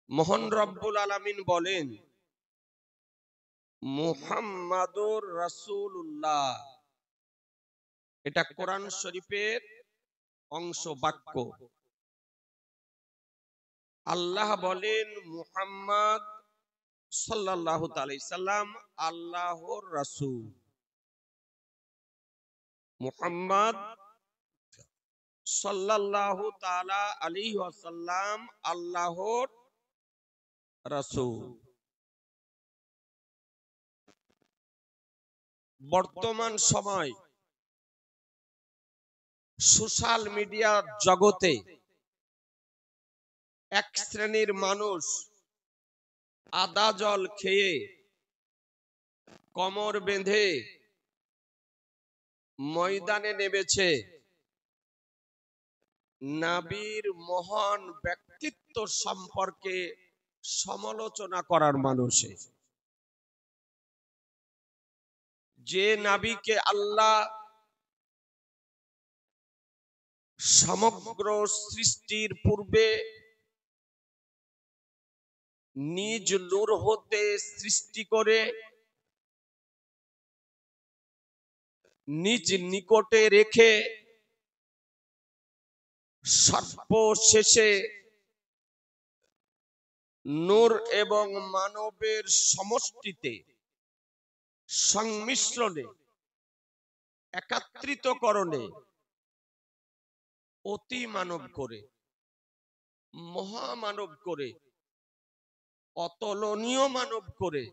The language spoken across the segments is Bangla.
মহান রব্বুল আলামিন বলেন, মুহাম্মাদুর রাসূলুল্লাহ। এটা কোরআন শরীফের অংশ বাক্য। আল্লাহ বলেন, মুহাম্মদ সাল্লাল্লাহু আলাইহি সাল্লাম আল্লাহর রাসূল। মুহাম্মদ সাল্লাল্লাহু তাআলা আলাইহি ওয়াসাল্লাম আল্লাহর রাসূল। বর্তমান সময় সোশ্যাল মিডিয়া জগতে এক শ্রেণীর মানুষ আদা জল খেয়ে কোমর বেঁধে ময়দানে নেমেছে নবীর মহান ব্যক্তিত্ব সম্পর্কে সমালোচনা করার মানুষে। যে নবীকে আল্লাহ সমগ্র সৃষ্টির পূর্বে নিজ নূর হতে সৃষ্টি করে নিজ নিকটে রেখে সর্বশেষে নূর এবং মানবের সমষ্টিতে সংমিশ্রণে একাত্রিতকরণে অতি মানব করে, মহামানব করে, অতুলনীয় মানব করে,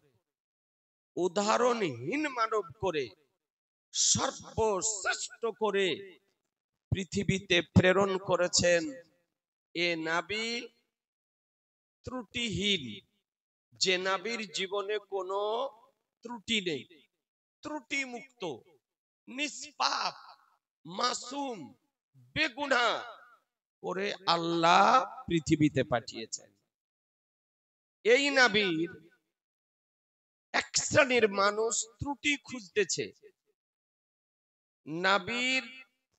উদাহরণহীন মানব করে, সর্বশ্রেষ্ঠ করে পৃথিবীতে প্রেরণ করেছেন। এ নবী ত্রুটিহীন, যে নবীর জীবনে কোনো ত্রুটি নেই, ত্রুটি মুক্ত, নিষ্পাপ, মাসুম, বেগুনাহ করে আল্লাহ পৃথিবীতে পাঠিয়েছেন। এই নবীর এক শ্রেণীর মানুষ ত্রুটি খুঁজতেছে, নবীর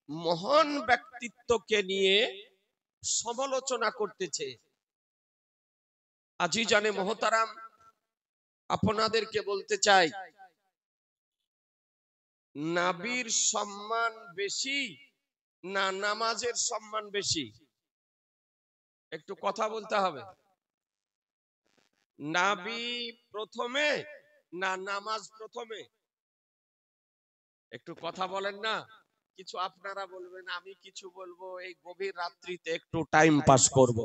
মহান ব্যক্তিত্বকে নিয়ে সমালোচনা করতেছে। আজিজানে মোহতারাম, আপনাদেরকে বলতে চাই, নবীর সম্মান বেশি না নামাজের সম্মান বেশি? একটু কথা বলতে হবে। নবী প্রথমে না নামাজ প্রথমে? একটু কথা বলেন না। কিছু আপনারা বলবেন, আমি কিছু বলবো, এই গভীর রাত্রিতে একটু টাইম পাস করব।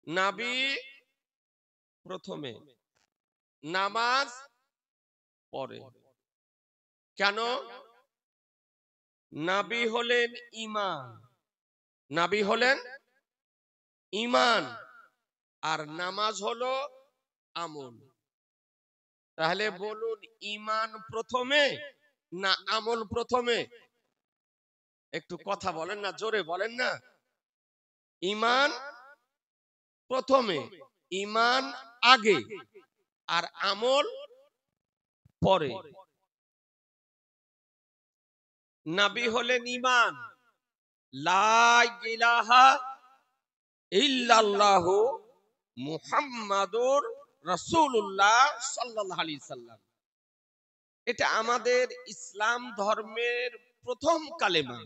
নবী প্রথমে, নামাজ পরে। কেন? নবী হলেন ঈমান, নবী হলেন ঈমান, আর নামাজ হলো আমল। তাহলে বলুন, ঈমান প্রথমে না আমল প্রথমে? একটু কথা বলেন না, জোরে বলেন না। ঈমান প্রথমে, ঈমান আগে, আর আমল পরে। নবী হলেন ঈমান, লা ইলাহা ইল্লাল্লাহু মুহাম্মাদুর রাসূলুল্লাহ সাল্লাল্লাহু আলাইহি সাল্লাম। এটা আমাদের ইসলাম ধর্মের প্রথম কালেমা।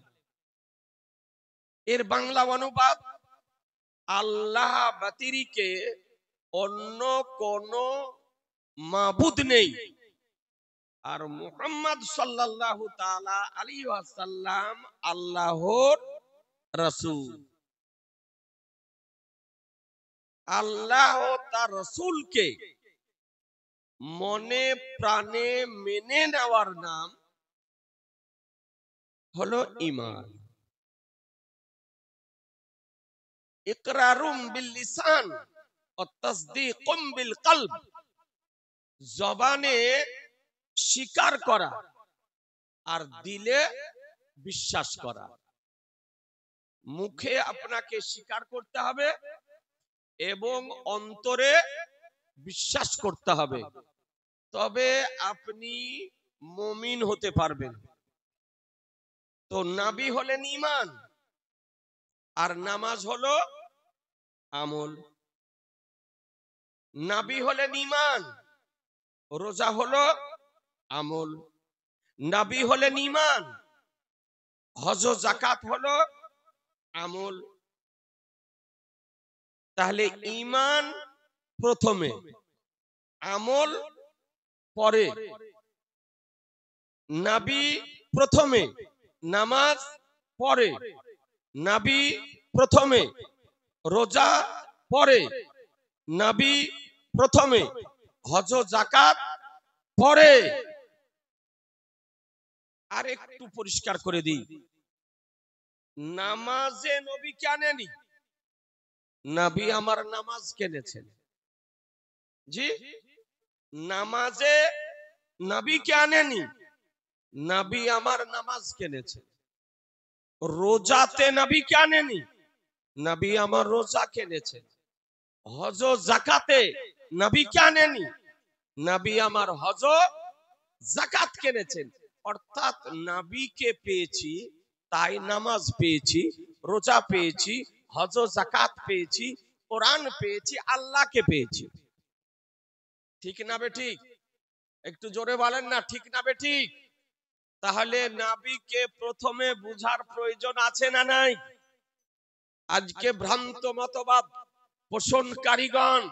এর বাংলা অনুবাদ, আল্লাহ ব্যতিরেকে অন্য কোন মাবুদ নেই, আর মুহাম্মদ সাল্লাল্লাহু তাআলা আলাইহি ওয়াসাল্লাম আল্লাহর রাসূল। আল্লাহ ও তার রাসূলকে মনে প্রাণে মেনে নেওয়ার নাম হলো ঈমান। ইকরারুম বিল লিসান ওয়া তাসদীকুম বিল কলব, জবানে স্বীকার করা আর দিলে বিশ্বাস করা। মুখে আপনাকে স্বীকার করতে হবে এবং অন্তরে বিশ্বাস করতে হবে, তবে আপনি মুমিন হতে পারবেন। তো নবী হলেন ঈমান, আর নামাজ হলো আমল। নবী হলেন ঈমান, রোজা হলো আমল। নবী হলেন ঈমান, হজ যাকাত হলো আমল। তাহলে ঈমান প্রথমে, আমল পরে। নবী প্রথমে, নামাজ পরে। নবী প্রথমে, রোজা পরে। নবী প্রথমে, হজ যাকাত পরে। আর একটু পরিষ্কার করে দিই, নামাজে নবী কেনেনি, নবী আমার নামাজ কেনেছেন। জি, নামাজে নবী কেনেনি, নবী আমার নামাজ কেনেছেন। রোজাতে নবী কেনেনি, নবী আমার রোজা কেনেছেন। হজ যাকাতে নবী কেনেনি, নবী আমার হজ যাকাত কেনেছেন। অর্থাৎ নবীকে পেয়েছি তাই নামাজ পেয়েছি, রোজা পেয়েছি, হজ যাকাত পেয়েছি, কোরআন পেয়েছি, আল্লাহকে পেয়েছি। ঠিক না বেঠিক? একটু জোরে বলেন না, ঠিক না বেঠিক? তাহলে নবীকে প্রথমে বুঝার প্রয়োজন আছে না নাই? আজকে ভ্রান্ত মতবাদ পোষণকারীগণ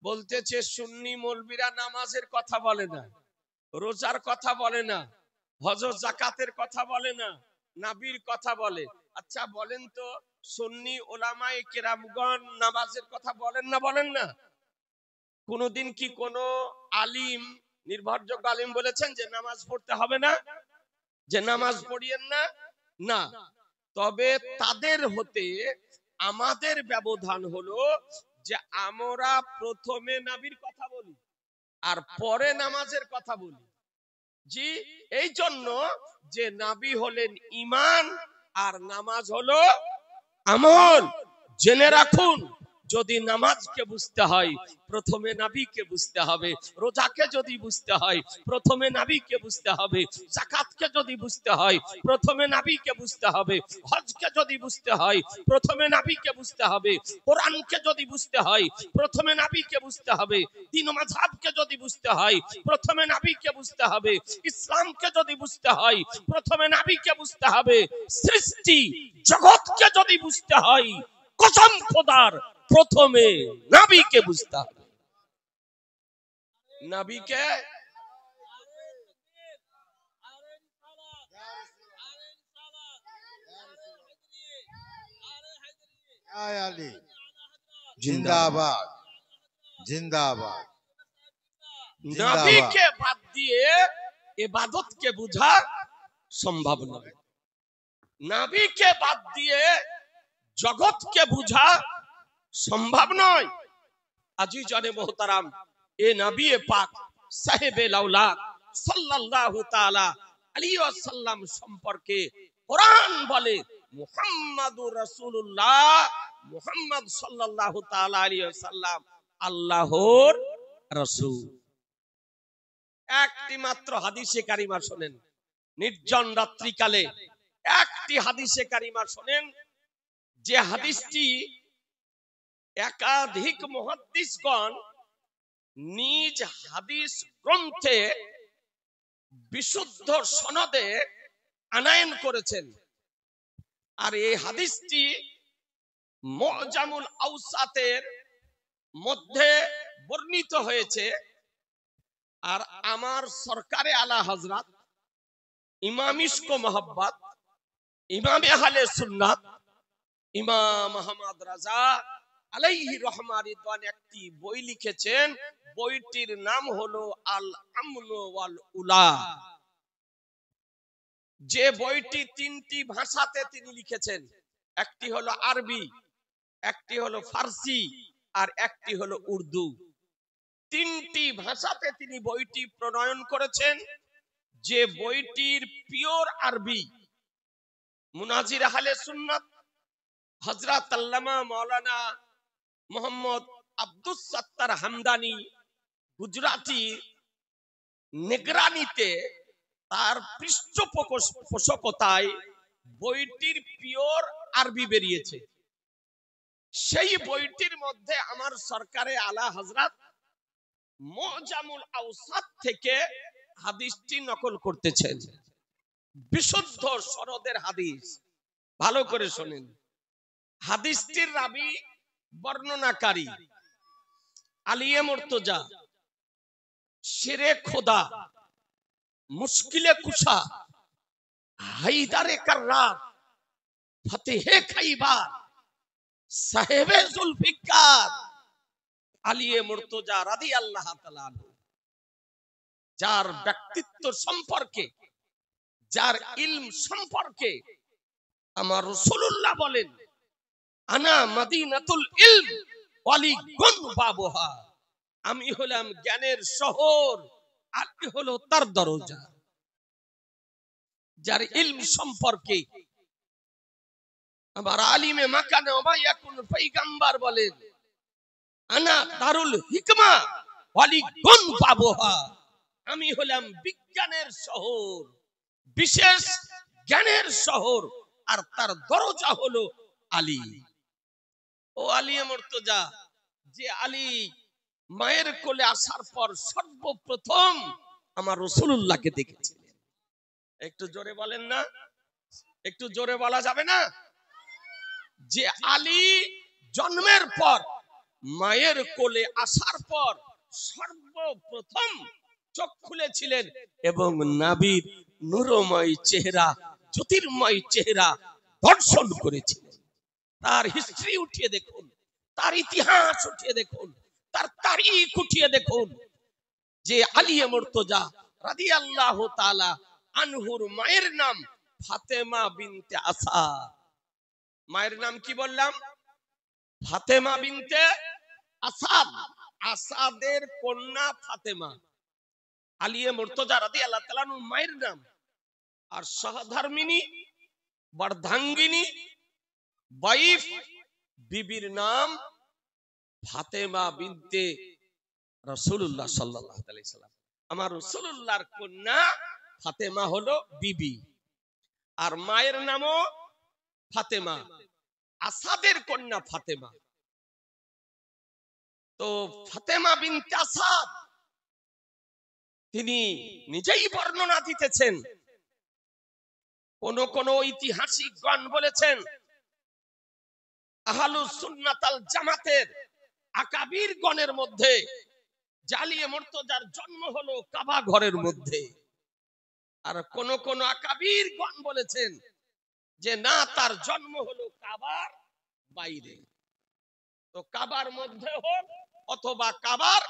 বলতেছে সুন্নি মৌলবীরা নামাজের কথা বলে না, রোজার কথা বলে না, হজ যাকাতের কথা বলে না, নবীর কথা বলে। আচ্ছা বলেন তো, সুন্নি ওলামায়ে কেরামগণ নামাজের কথা বলেন না বলেন না? কোনদিন কি কোন আলিম, নির্ভরযোগ্য আলিম বলেছেন যে নামাজ পড়তে হবে না, যে নামাজ পড়িয়েন না? না। তবে তাদের হতে আমাদের ব্যবধান হলো যে আমরা প্রথমে নবীর কথা বলি আর পরে নামাজের কথা বলি। জি, এই জন্য যে নবী হলেন ঈমান আর নামাজ হলো আমল। জেনে রাখুন, যদি নামাজকে বুঝতে হয় প্রথমে নবীকে বুঝতে হবে, রোজাকে যদি বুঝতে হয় প্রথমে নবীকে বুঝতে হবে, যাকাতকে যদি বুঝতে হয় প্রথমে নবীকে বুঝতে হবে, হজকে যদি বুঝতে হয় প্রথমে নবীকে বুঝতে হবে, কোরআনকে যদি বুঝতে হয় প্রথমে নবীকে বুঝতে হবে, দ্বীন মাযহাবকে যদি বুঝতে হয় প্রথমে নবীকে বুঝতে হবে, ইসলামকে যদি বুঝতে হয় প্রথমে নবীকে বুঝতে হবে, সৃষ্টি জগৎকে যদি বুঝতে হয় কসম খোদার প্রথমে নবীকে বুঝতে হবে। নবীকে জিন্দাবাদ, জিন্দাবাদ। নবীকে বাদ দিয়ে ইবাদতকে বোঝা সম্ভব নয়, নবীকে বাদ দিয়ে জগৎকে বোঝা সম্ভব নয়। আজিজানে মোহতারাম, এ নবী পাক সাহেবে লাউলাদ সাল্লাল্লাহু তাআলা আলাইহি ওয়াসাল্লাম সম্পর্কে কোরআন বলে মুহাম্মাদুর রাসূলুল্লাহ, মুহাম্মদ সাল্লাল্লাহু তাআলা আলাইহি ওয়াসাল্লাম আল্লাহর রাসূল। একটি মাত্র হাদিসে কারিমা শুনেন, নির্জন রাত্রিকালে একটি হাদিসে কারিমা শুনেন, যে হাদিসটি একাধিক মুহাদ্দিসগণ নিজ হাদিস গ্রন্থে বিশুদ্ধ সনদে আনায়ন করেছেন। আর এই হাদিসটি মুজামুল আওসাতের মধ্যে বর্ণিত হয়েছে। আর আমার সরকারে আলা হযরত ইমাম ইশক মোহাব্বত, ইমাম আহলে সুন্নাত, ইমাম আহমদ রাজা আলাইহি রহমা রিদওয়ান একটি বই লিখেছেন। বইটির নাম হলো আল আমন ওয়াল উলা। যে বইটি তিনটি ভাষাতে তিনি লিখেছেন, একটি হলো আরবি, একটি হলো ফার্সি, আর একটি হলো উর্দু। তিনটি ভাষাতে তিনি বইটি প্রণয়ন করেছেন। যে বইটির পিওর আরবি মুনাজির আহলে সুন্নাত হযরত আল্লামা মাওলানা মোহাম্মদ আব্দুস সাত্তার হামদানি গুজরাটি নিগরানিতে তার পৃষ্ঠপোষকতায় বইটির পিওর আরবি বেরিয়েছে। সেই বইটির মধ্যে আমার সরকারে আলা হযরত মুজামুল আওসাত থেকে হাদিসটি নকল করতেছেন। বিশুদ্ধ সনদের হাদিস, ভালো করে শুনেন। হাদিসটির রাবী বর্ণনাকারী আলিয়ে মুর্তজা, শেরে খোদা, মুশকিলে কুশা, হায়দারে কাররার, ফতেহে খাইবার, সাহেবে জুলফিকার আলিয়ে মুর্তজা রাদিয়াল্লাহু তাআলা আনহু, যার ব্যক্তিত্ব সম্পর্কে, যার ইলম সম্পর্কে আমার রাসূলুল্লাহ বলেন, আনা মদিনাতুল ইলম ওয়ালিগুন বাবুহা, আমি হলাম জ্ঞানের শহর, আমি হলো তার দরজা। যার ইলম সম্পর্কে আমার আলিমে মাকানে ওয়া ইয়াকুন পয়গম্বর বলেন, আনা দারুল হিকমা ওয়ালিগুন বাবুহা, আমি হলাম বিজ্ঞানের শহর, বিশেষ জ্ঞানের শহর, আর তার দরজা হলো আলী। ও আলিয়ে মুর্তজা, যে আলী মায়ের কোলে আসার পর সর্বপ্রথম আমার রাসূলুল্লাহকে দেখেছিলেন। একটু জোরে বলেন না, একটু জোরে বলা যাবে না? যে আলী জন্মের পর, মায়ের কোলে আসার পর সর্বপ্রথম চোখ খুলেছিলেন এবং নবীর নূরময় চেহারা, জ্যোতির্ময় চেহারা দর্শন করেছিলেন। তার হিস্ট্রি উঠিয়ে দেখুন, তার ইতিহাস উঠিয়ে দেখুন, তার তারিখ উঠিয়ে দেখুন, যে আলিয়ে মুর্তজা রাদিয়াল্লাহু তাআলা আনহুর মায়ের নাম ফাতেমা বিনতে আসাদ। মায়ের নাম কি বললাম? ফাতেমা বিনতে আসাদ, আসাদের কন্যা ফাতেমা আলিয়ে মুর্তজা রাদিয়াল্লাহু তাআলা আনহুর মায়ের নাম। আর সহধর্মিনী বর্ধাঙ্গিনী ওয়াইফ বিবির নাম ফাতেমা বিনতে রাসূলুল্লাহ সাল্লাল্লাহু আলাইহি সাল্লাম। আমার রাসূলুল্লাহর কন্যা ফাতেমা হলো বিবি, আর মায়ের নামও ফাতেমা, আসাদের কন্যা ফাতেমা। তো ফাতেমা বিনতে আসাদ তিনি নিজেই বর্ণনা দিতেছেন। কোন ঐতিহাসিকগণ বলেছেন আহলুস সুন্নাত আল জামাতের আকাবির গণের মধ্যে আলিয়ে মুর্তজার জন্ম হলো কাবা ঘরের মধ্যে, আর কোন আকাবির গণ বলেছেন যে না, তার জন্ম হলো কাবার বাইরে। তো কাবার মধ্যে হোক অথবা কাবার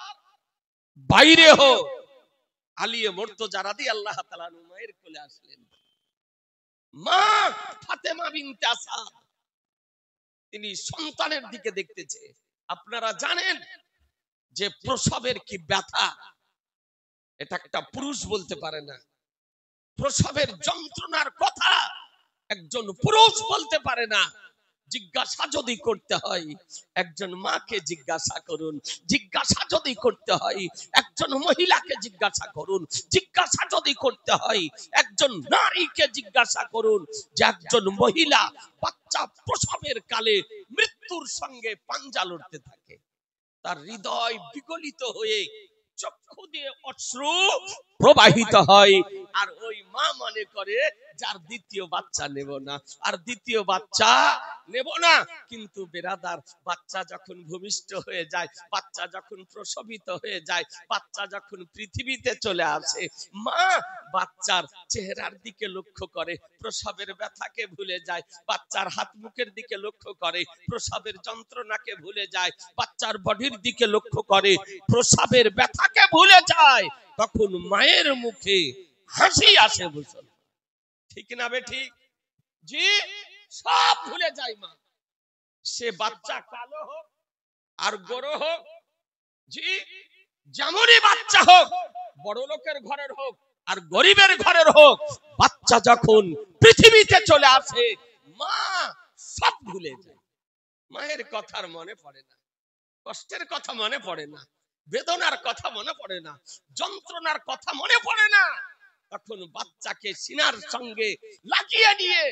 বাইরে হোক, আলিয়ে মুর্তজা রাদিয়াল্লাহু তাআলা আনহু মায়ের কোলে আসলেন। মা ফাতেমা বিনতে আসাদ তিনি সন্তানের দিকে দেখতেছে। আপনারা জানেন যে প্রসবের কি ব্যথা, এটা একটা পুরুষ বলতে পারে না। প্রসবের যন্ত্রণার কথা একজন পুরুষ বলতে পারে না। জিজ্ঞাসা যদি করতে হয় একজন মাকে জিজ্ঞাসা করুন, জিজ্ঞাসা যদি করতে হয় একজন মহিলাকে জিজ্ঞাসা করুন, জিজ্ঞাসা যদি করতে হয় একজন নারীকে জিজ্ঞাসা করুন, যে একজন মহিলা বাচ্চা প্রসবের কালে মৃত্যুর সঙ্গে পাঞ্জা লড়তে থাকে, তার হৃদয় বিগলিত হয়ে চক্ষু দিয়ে অশ্রু প্রবাহিত হয়, আর ওই মা মনে করে যার দ্বিতীয় বাচ্চা নেব না, আর দ্বিতীয় বাচ্চা নেব না। কিন্তু বেরাদার, বাচ্চা যখন ভূমিষ্ঠ হয়ে যায়, বাচ্চা যখন প্রসবিত হয়ে যায়, বাচ্চা যখন পৃথিবীতে চলে আসে, মা বাচ্চার চেহারার দিকে লক্ষ্য করে, প্রসবের ব্যথাকে ভুলে যায়, বাচ্চার হাত মুখের দিকে লক্ষ্য করে, প্রসবের যন্ত্রণাকে ভুলে যায়, বাচ্চার বডির দিকে লক্ষ্য করে, প্রসবের ব্যথাকে ভুলে যায়। তখন মায়ের মুখে হাসি আসে। বুঝল ঠিক না বে ঠিক? জি, সব ভুলে যায় মা। সে বাচ্চা কালো হোক আর গোরো হোক, জি যেমনই বাচ্চা হোক, বড় লোকের ঘরের হোক আর গরিবের ঘরের হোক, বাচ্চা যখন পৃথিবীতে চলে আসে মা সব ভুলে যায়। মায়ের কথার মনে পড়ে না, কষ্টের কথা মনে পড়ে না, বেদনার কথা মনে পড়ে না, যন্ত্রণার কথা মনে পড়ে না। তখন বাচ্চাকে সিনার সঙ্গে লাগিয়ে নিয়ে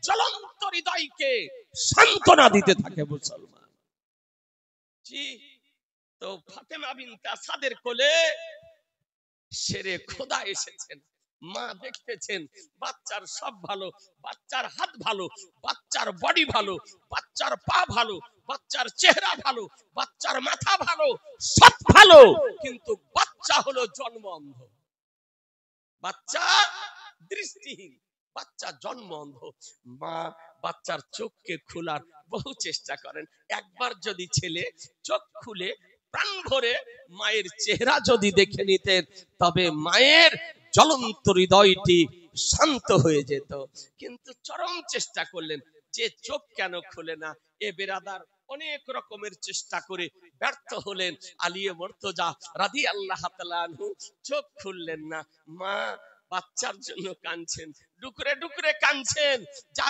জ্বলন্ত হৃদয়কে সান্ত্বনা দিতে থাকে মুসলমান। জি। তো ফাতেমা বিনতে আসাদের কোলে শেরে খোদা এসেছেন। মা দেখতেছেন বাচ্চার সব ভালো, বাচ্চার হাত ভালো, বাচ্চার বডি ভালো, বাচ্চার পা ভালো, বাচ্চার চেহারা ভালো, বাচ্চার মাথা ভালো, সব ভালো, কিন্তু বাচ্চা হলো জন্ম অন্ধ, বাচ্চা দৃষ্টিহীন, বাচ্চা জন্ম অন্ধ। মা বাচ্চার চোখকে খোলার বহু চেষ্টা করেন। একবার যদি ছেলে চোখ খুলে প্রাণ ভরে মায়ের চেহারা যদি দেখে নিতেন, তবে মায়ের জ্বলন্ত হৃদয়টি শান্ত হয়ে যেত। কিন্তু চরম চেষ্টা করলেন, যে চোখ কেন খুলে না। এ বেরাদার অনেক রকমের চেষ্টা করে ব্যর্থ হলেন। আলিয়ে মুর্তজা রাদিয়াল্লাহু তাআলা আনহু চোখ খুললেন না। মা বাচ্চার জন্য কাঁদছেন, ডুকরে ডুকরে কাঁদছেন।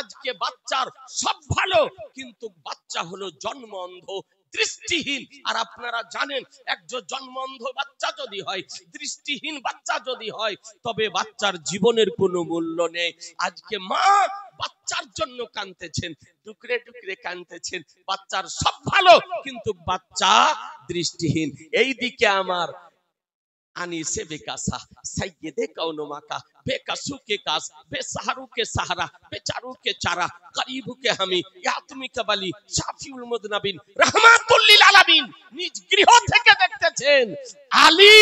আজকে বাচ্চার সব ভালো, কিন্তু বাচ্চা হলো জন্ম অন্ধ, দৃষ্টিহীন। আর আপনারা জানেন, একজন জন্ম অন্ধ বাচ্চা যদি হয়, দৃষ্টিহীন বাচ্চা যদি হয়, তবে বাচ্চার জীবনের কোনো মূল্য নেই। আজকে মা বাচ্চার জন্য কাঁদতেছেন, টুকরে টুকরে কাঁদতেছেন। বাচ্চার সব ভালো, কিন্তু বাচ্চা দৃষ্টিহীন। এই দিকে আমার আনিসে বেকাসা সাইয়েদে কাউনো মাকা বেকাসু কে কাস বেসাহারু কে সাহারা বেচারু কে চারা করিবু কে হামি ইয়াতমি কাবালি শাফিউল মুদনাবিন রাহমাতুল লিল আলামিন। নিজ গৃহ থেকে দেখতেছেন আলী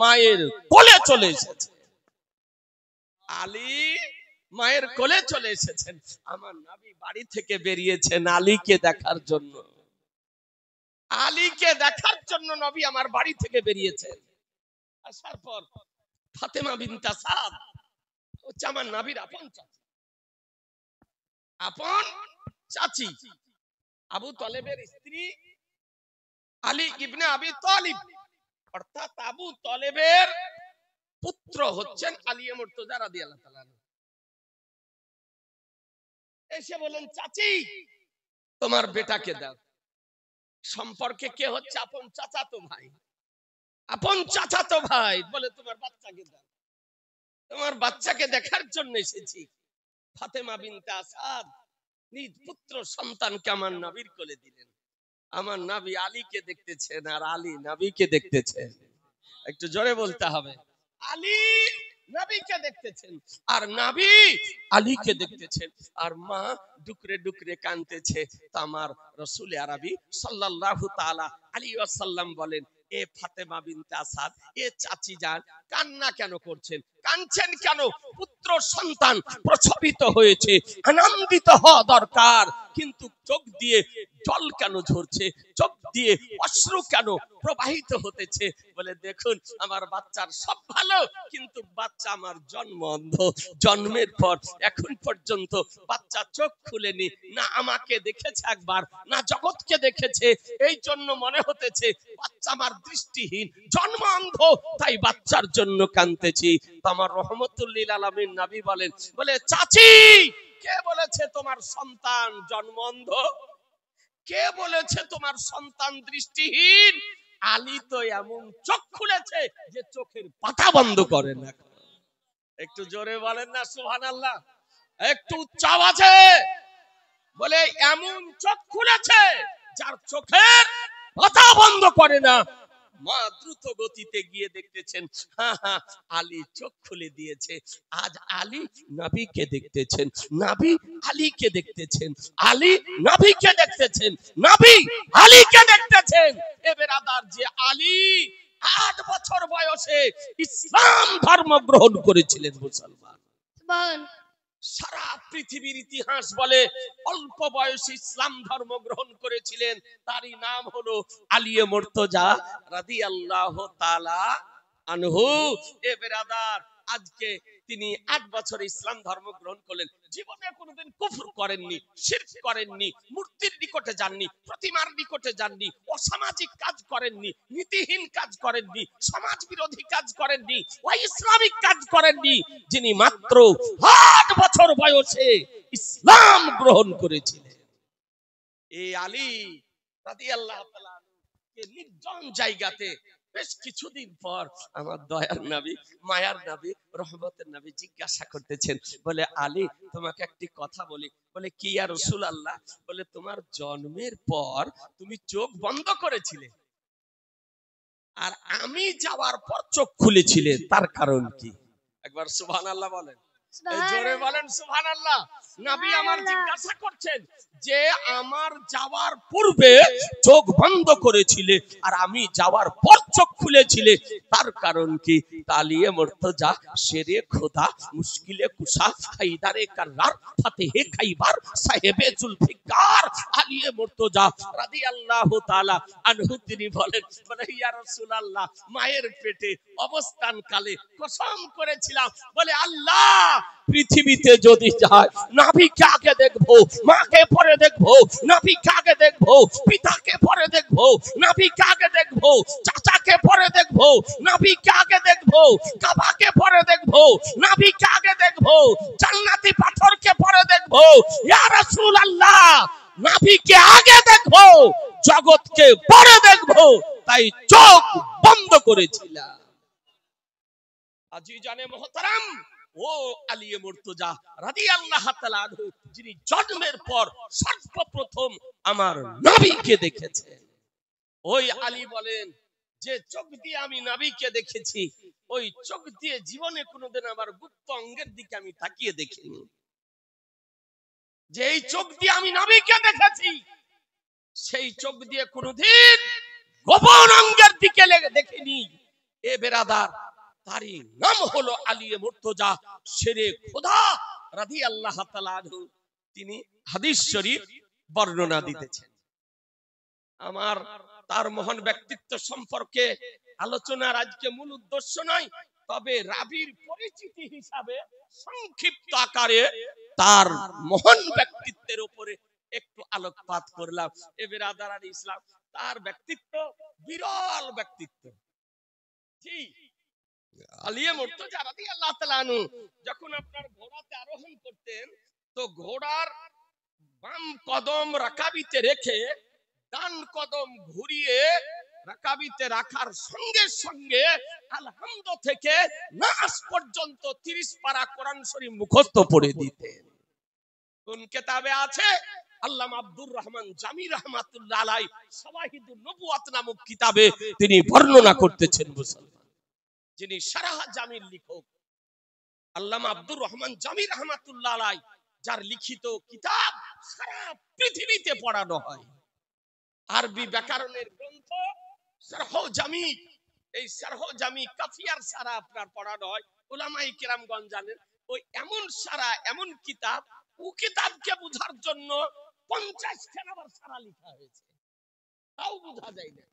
মায়ের কোলে চলে এসেছে, আলী মায়ের কোলে চলে এসেছেন। আমার নবী বাড়ি থেকে বেরিয়েছেন আলীকে দেখার জন্য, আলীকে দেখার জন্য নবী আমার বাড়ি থেকে বেরিয়েছেন। আসার পর ফাতেমা বিনতে আসাদ হচ্ছে আমার নবীর আপন চাচি, আপন চাচি, আবু তালেবের স্ত্রী আলী ইবনে আবি তালিব, অর্থাৎ আবু তালেবের পুত্র হচ্ছেন আলী মুর্তজা রাদিয়াল্লাহু তাআলা। এসে বলেন, চাচি তোমার বেটাকে দাও। সম্পর্কে কে হচ্ছে? আপন চাচাতো ভাই, আপন চাচাতো ভাই। বলে তোমার বাচ্চাকে দাও, তোমার বাচ্চাকে দেখার জন্য এসেছি। ফাতেমা বিনতে আসাদ নিজ পুত্র সন্তানকে আমার নবীর কোলে দিলেন। আমার নবী আলীকে দেখতেছেন আর আলী নবীকে দেখতেছেন। একটু জোরে বলতে হবে, আলী নবীকে দেখতেছেন আর নবী আলীকে দেখতেছেন। আর মা ডুকরে ডুকরে কাঁদতেছে। তো আমার রাসূল আরবি সাল্লাল্লাহু তাআলা আলাইহি ওয়াসাল্লাম বলেন, এ ফাতেমা বিনতে আসাদ, এ চাচি যান, কান্না কেন করছেন? কাঁদছেন কেন? পুত্র সন্তান প্রসবিত হয়েছে, আনন্দিত হওয়া দরকার, কিন্তু চোখ দিয়ে জল কেন ঝরছে? চোখ দিয়ে অশ্রু কেন প্রবাহিত হতেছে? বলে, দেখুন আমার বাচ্চার সব ভালো, কিন্তু বাচ্চা আমার জন্ম অন্ধ। জন্মের পর এখন পর্যন্ত বাচ্চা চোখ খুলেনি, না আমাকে দেখেছে একবার, না জগৎকে দেখেছে। এই জন্য মনে হতেছে বাচ্চা আমার দৃষ্টিহীন, জন্ম অন্ধ, তাই বাচ্চার জন্য কাঁদতেছি। আমার রহমতুল লিল আলামিন নবী বলেন, বলে চাচি কে বলেছে তোমার সন্তান জন্ম অন্ধ? কে বলেছে তোমার সন্তান দৃষ্টিহীন? আলী তো এমন চোখ খুলেছে যে চোখের পাতা বন্ধ করে না। একটু জোরে বলেন না সুবহানাল্লাহ, একটু উচ্চ আওয়াজে বলে, এমন চোখ খুলেছে যার চোখের পাতা বন্ধ করে না। মা দ্রুত গতিতে গিয়ে দেখতেছেন, আলী চোখ খুলে দিয়েছে। আজ আলী নবীকে দেখতেছেন, নবী আলীকে দেখতেছেন, আলী নবীকে দেখতেছেন, নবী আলীকে দেখতেছেন। এ বেরাদার, যে আলী 8 বছর বয়সে ইসলাম ধর্ম গ্রহণ করেছিলেন, মুসলমান, সারা পৃথিবীর ইতিহাস বলে অল্প বয়সে ইসলাম ধর্ম গ্রহণ করেছিলেন, তারই নাম হলো আলী মুর্তজা রাদিয়াল্লাহু তাআলা আনহু। এ বেরাদার, আজকে তিনি 8 বছরে ইসলাম ধর্ম গ্রহণ করলেন। জীবনে কোনোদিন কুফর করেননি, শিরক করেননি, মূর্তির নিকটে যাননি, প্রতিমার নিকটে যাননি, অসামাজিক কাজ করেননি, নীতিহীন কাজ করেননি, সমাজ বিরোধী কাজ করেননি, ইসলামিক কাজ করেননি। যিনি মাত্র 8 বছর বয়সে ইসলাম গ্রহণ করেছিলেন, এই আলী রাদিয়াল্লাহু তাআলা কে নির্জন জায়গাতে বেশ কিছুদিন পর আমার দয়ার নবী, মায়ার নবী, রহমতের নবী জিজ্ঞাসা করতেছেন, বলে আলী তোমাকে একটি কথা বলি। বলে কি ইয়া রাসূলুল্লাহ? বলে তোমার জন্মের পর তুমি চোখ বন্ধ করেছিলে, আর আমি যাওয়ার পর চোখ খুলেছিলে, তার কারণ কি? একবার সুবহানাল্লাহ বলেন, জোরে বলেন সুবহানাল্লাহ। নবী আমার জিজ্ঞাসা করছেন যে আমার যাওয়ার পূর্বে চোখ বন্ধ করেছিলে আর আমি যাওয়ার পর চোখ খুলেছিলে, তার কারণ কি? তালিয়ে মুর্তজা, শেরে খোদা, মুশকিলে কুশা, হায়দারে কাররার, ফাতেহে খাইবার, সাহেবে জুলফিকার আলিয়ে মুর্তজা রাদিয়াল্লাহু তাআলা আনহু তিনি বলেন, বলে ইয়া রাসূলুল্লাহ মায়ের পেটে অবস্থান কালে কসম করেছিলাম, বলে আল্লাহ পৃথিবীতে যদি যায় নবীকে আগে দেখবো, মাকে পরে দেখবো, নবীকে আগে দেখবো, পিতাকে পরে দেখবো, নবীকে আগে দেখবো, চাচাকে পরে দেখবো, নবীকে আগে দেখবো, কাবাকে পরে দেখবো, নবীকে আগে দেখবো, জান্নাতি পাথরকে পরে দেখবো। ইয়া রাসূলুল্লাহ নবীকে আগে দেখবো, জগৎকে পরে দেখবো, তাই চোখ বন্ধ করেছিলাম। আজিজানে মুহতারাম, ও আলিয়ে মুর্তজা রাদিয়াল্লাহু তাআলা আনহু যিনি জন্মের পর সর্বপ্রথম আমার নবীকে দেখেছেন, ওই আলী বলেন যে চোখ দিয়ে আমি নবীকে দেখেছি, ওই চোখ দিয়ে জীবনে কোনোদিন আমার গুপ্ত অঙ্গের দিকে আমি তাকিয়ে দেখিনি। যে এই চোখ দিয়ে আমি নবীকে দেখেছি, সেই চোখ দিয়ে কোনোদিন গোপন অঙ্গের দিকে দেখিনি। এ বেরাদার, তারই নাম হলো আলিয়ে মুর্তজা শেরে খোদা রাদিয়াল্লাহু তাআলা আনহু। তিনি হাদিস শরীফ বর্ণনা দিতেছেন। আমার তার মহান ব্যক্তিত্ব সম্পর্কে আলোচনার আজকে মূল উদ্দেশ্য নয়, তবে রাবির পরিচিতি হিসাবে সংক্ষিপ্ত আকারে তার মহান ব্যক্তিত্বের উপরে একটু আলোকপাত করলাম। এ বেরাদার ইসলাম, তার ব্যক্তিত্ব বিরল ব্যক্তিত্ব। জি, আলিয়ে মুর্তজা রাদিয়াল্লাহু তাআলা আনহু যখন আপনার ঘোড়াতে আরোহণ করতেন, তো ঘোড়ার বাম কদম রাকাবিতে রেখে ডান কদম ঘুরিয়ে রাকাবিতে রাখার সঙ্গে সঙ্গে আলহামদ থেকে নাস পর্যন্ত 30 পারা কোরআন শরীফ মুখস্থ পড়ে দিতেন। কোন কিতাবে আছে? আল্লামা আব্দুর রহমান জামি রাহমাতুল্লাহ আলাইহি শাওয়াহিদুন নবুওয়াত নামক কিতাবে তিনি বর্ণনা করতেছেন। মুসলমান যিনি শারাহ জামির লেখক আল্লামা আব্দুর রহমান জামি রাহমাতুল্লাহ আলাইহি, যার লিখিত কিতাব সারা পৃথিবীতে পড়ানো হয়, আরবি ব্যাকরণের গ্রন্থ শারহ জামি। এই শারহ জামি কাফিয়ার সারা আপনার পড়ানো হয়। উলামায়ে কিরামগণ জানেন, ওই এমন সারা, এমন কিতাব, ও কিতাবকে বোঝার জন্য 50 খানা আবার সারা লেখা হয়েছে, তাও বোঝা যায় না।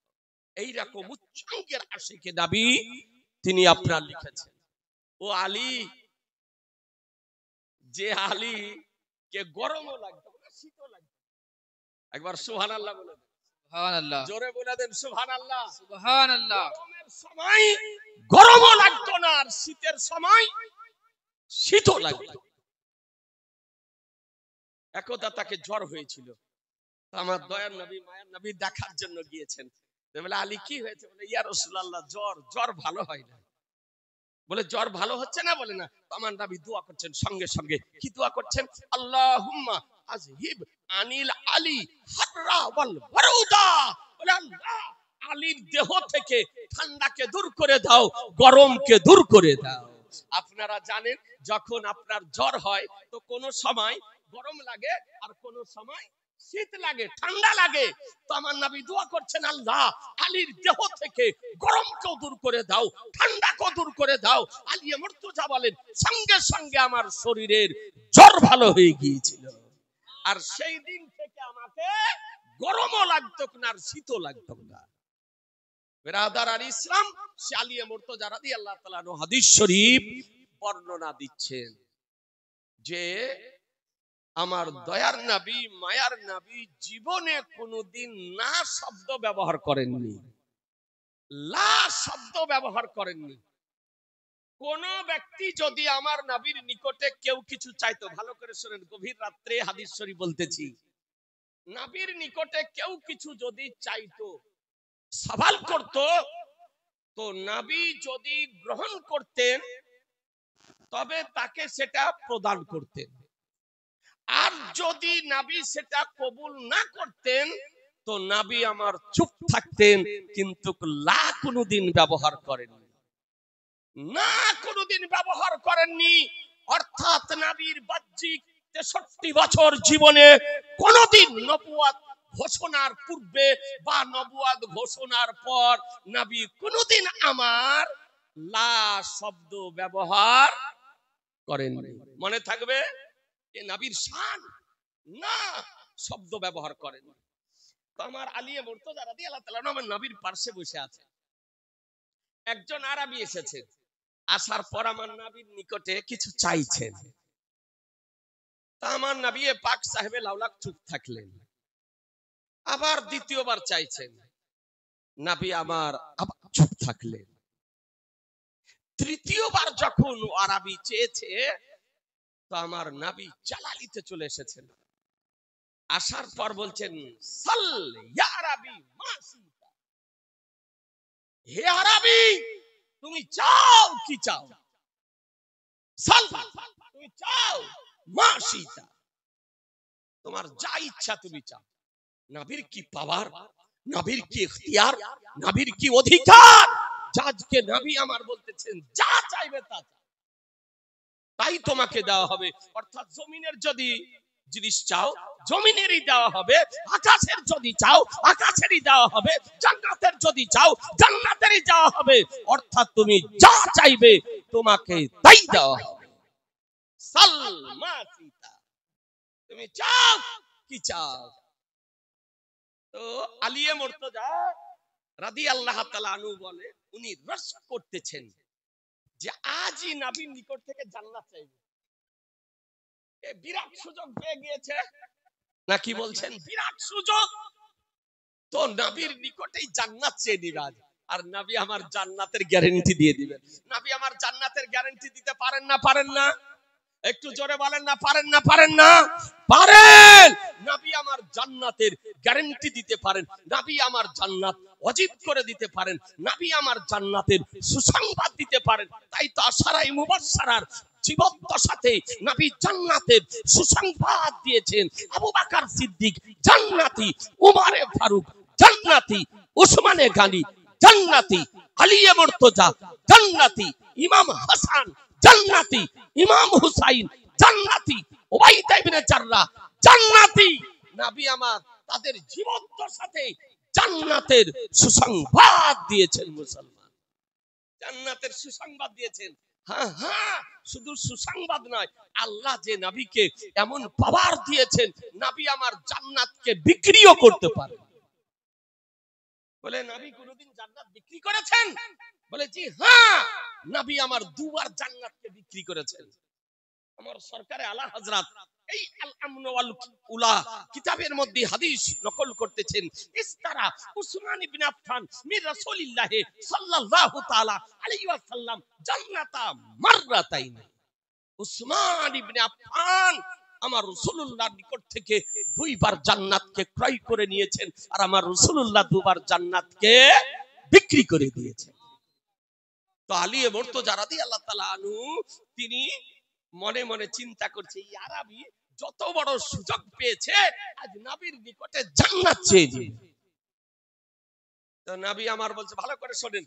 এইরকম উচ্চাঙ্গের আশিকে নবী তিনি আপনার লিখেছেন। ও আলী, যে আলী কে গরমও লাগতো না, শীতও লাগতো। একবার সুবহানাল্লাহ বলে দেন, সুবহানাল্লাহ, জোরে বলে দেন সুবহানাল্লাহ, সুবহানাল্লাহ। গরমের সময় গরমও লাগতো না, আর শীতের সময় শীতও লাগতো। একদা তাকে জ্বর হয়েছিল, আমার দয়ার নবী, মায়ার নবী দেখার জন্য গিয়েছেন। বলে আলী কি হয়েছে? বলে ইয়া রাসূলুল্লাহ জ্বর, জ্বর ভালো হয় না। বলে জ্বর ভালো হচ্ছে না? বলে না। আমার নবী দোয়া করছেন, সঙ্গে সঙ্গে কি দোয়া করছেন? আল্লাহুম্মা আযহিব আনিল আলী হাররা ওয়াল বারুদা। বলে আল্লাহ আলীর দেহ থেকে ঠান্ডাকে দূর করে দাও, গরমকে দূর করে দাও। আপনারা জানেন, যখন আপনার জ্বর হয় তো কোন সময় গরম লাগে আর কোন সময় শীত লাগে, ঠান্ডা লাগে। তো আমার নবী দোয়া করছেন, আল্লাহ আলীর দেহ থেকে গরমকে দূর করে দাও, ঠান্ডাকে দূর করে দাও। আলিয়ে মুর্তজা বলেন, সঙ্গে সঙ্গে আমার শরীরের জ্বর ভালো হয়ে গিয়েছিল, আর সেই দিন থেকে আমাকে গরমও লাগতো না আর শীতও লাগতো না। বেরাদার আর ইসলাম, আলিয়ে মুর্তজা রাদিয়াল্লাহু তাআলা আনহু হাদিস শরীফ বর্ণনা দিচ্ছেন যে আমার দয়ার নবী, মায়ার নবী জীবনে কোনোদিন না শব্দ ব্যবহার করেননি, লা শব্দ ব্যবহার করেননি। কোন ব্যক্তি যদি আমার নবীর নিকটে কেউ কিছু চাইতো, ভালো করে শুনেন, গভীর রাত্রে হাদিস শরীফ বলতেছি, নবীর নিকটে কেউ কিছু যদি চাইতো, সওয়াল করতো, তো নবী যদি গ্রহণ করতেন তবে তাকে সেটা প্রদান করতেন, আর যদি নবী সেটা কবুল না করতেন তো নবী আমার চুপ থাকতেন, কিন্তু লা কোনোদিন ব্যবহার করেননি, না কোনোদিন ব্যবহার করেননি। অর্থাৎ নবীর বাহ্যিক 63 বছর জীবনে কোনোদিন নবুয়ত ঘোষণার পূর্বে বা নবুয়ত ঘোষণার পর নবী কোনোদিন আমার লা শব্দ ব্যবহার করেননি। মনে থাকবে এ নবীর শান, না শব্দ ব্যবহার করেন। তো আমার আলিয়ে মুর্তজা রাদিয়াল্লাহু তাআলা আমার নবীর পাশে বসে আছে। একজন আরবি এসেছে, আসার পর আমার নবীর নিকটে কিছু চাইছেন। তা আমার নবী পাক সাহেবে লাউলাক চুপ থাকলেন। আবার দ্বিতীয়বার চাইছেন, নবী আমার আবার চুপ থাকলেন। তৃতীয়বার যখন আরবি চেয়েছে তো আমার নবী জালালিতে চলে এসেছেন। আসার পর বলছেন, সাল ইয়া আরবি মাসিতা, হে আরবি তুমি চাও কি চাও, সাল তুমি চাও মাসিতা, তোমার যা ইচ্ছা তুমি চাও। নবীর কি পাওয়ার, নবীর কি ইখতিয়ার, নবীর কি অধিকার, আজকে নবী আমার বলতেছেন যা চাইবে তা তাই তোমাকে দেওয়া হবে। অর্থাৎ জমিনের যদি জিনিস চাও জমিনেরই দেওয়া হবে, আকাশের যদি চাও আকাশেরই দেওয়া হবে, জান্নাতের যদি চাও জান্নাতেরই দেওয়া হবে। অর্থাৎ তুমি যা চাইবে তোমাকে তাই দেওয়া হবে। সালমা সীতা, তুমি চাও কি চাও। তো আলিয়ে মুর্তজা রাদিয়াল্লাহু তাআলা আনহু বলে, উনি রস করতেছেন যে আজই নবীর নিকট থেকে জান্নাত চাইবে। বিরাট সুযোগ পেয়ে গিয়েছে, নাকি বলছেন বিরাট সুযোগ, তো নবীর নিকটেই জান্নাত চেয়ে নিবেন। আর নবী আমার জান্নাতের গ্যারান্টি দিয়ে দিবেন। নবী আমার জান্নাতের গ্যারান্টি দিতে পারেন না? পারেন না? একটু জোরে বলেন না পারেন না? পারেন না? পারেন। নবী আমার জান্নাতের গ্যারান্টি দিতে পারেন, নবী আমার জান্নাত ওয়াজিব করে দিতে পারেন, নবী আমার জান্নাতের সুসংবাদ দিতে পারেন। তাই তো আশারায়ে মুবাশশারার জীবদ্দশাতে নবী জান্নাতের সুসংবাদ দিয়েছেন। আবু বকর সিদ্দিক জান্নাতি, উমরে ফারুক জান্নাতি, উসমানে গানি জান্নাতি, আলিয়ে মুর্তজা জান্নাতি, ইমাম হাসান জান্নাতি, ইমাম হুসাইন জান্নাতি, উবাইদা ইবনে জাররাহ জান্নাতি। নবী আমার তাদের জীবদ্দশাতে জান্নাতের সুসংবাদ দিয়েছেন। মুসলমান জান্নাতের সুসংবাদ দিয়েছেন। হ্যাঁ হ্যাঁ, শুধু সুসংবাদ নয়, আল্লাহ যে নবীকে এমন পাওয়ার দিয়েছেন, নবী আমার জান্নাতকে বিক্রিও করতে পারে। বলে নবী কোনদিন জান্নাত বিক্রি করেছেন? বলে জি হ্যাঁ, নবী আমার দুবার জান্নাতকে বিক্রি করেছেন। আমার সরকারে আলা হযরত এই আল আমন ওয়াল উলা কিতাবের মধ্যে হাদিস নকল করতেছেন, ইস্তারা উসমান ইবনে আফফান মির রাসূলিল্লাহ সাল্লাল্লাহু তাআলা আলাইহি ওয়াসাল্লাম জান্নাতা মাররাতাইন। উসমান ইবনে আফফান আমার রাসূলুল্লাহর নিকট থেকে দুইবার জান্নাতকে ক্রয় করে নিয়েছেন, আর আমার রাসূলুল্লাহ দুবার জান্নাতকে বিক্রি করে দিয়েছেন। তো আলিয়ে মুর্তজা রাদিয়াল্লাহু তাআলা আনহু তিনি মনে মনে চিন্তা করছে, এই আরবি যত বড় সুযোগ পেয়েছে, আজ নবীর নিকটে জান্নাত চেয়ে নেবে। তো নবী আমার বলছে ভালো করে শোনেন,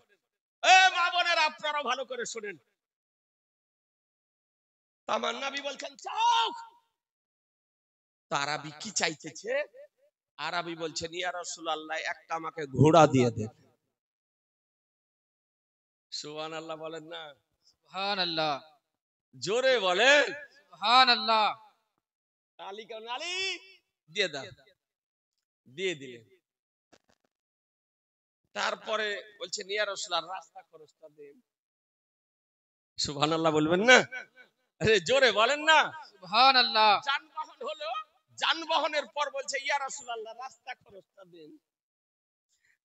এ মা বোনেরা আপনারা ভালো করে শোনেন। তো আমার নবী বলছেন চাও। তো আরবি কি চাইতেছে? আরবি বলছেন, ইয়া রাসূলুল্লাহ একটা আমাকে ঘোড়া দিয়ে দেন। সুবহানাল্লাহ বলেন না? সুবহানাল্লাহ, জোরে বলেন সুবহানাল্লাহ। আলী কেন আলী দিয়ে দাও, দিয়ে দিলেন। তারপরে বলছেন ইয়া রাসূলুল্লাহ রাস্তা খরচটা দেন। সুবহানাল্লাহ বলবেন না? আরে জোরে বলেন না? সুবহানাল্লাহ। যানবাহন হলো, যানবাহনের পর বলছে ইয়া রাসূলুল্লাহ রাস্তা খরচটা দেন।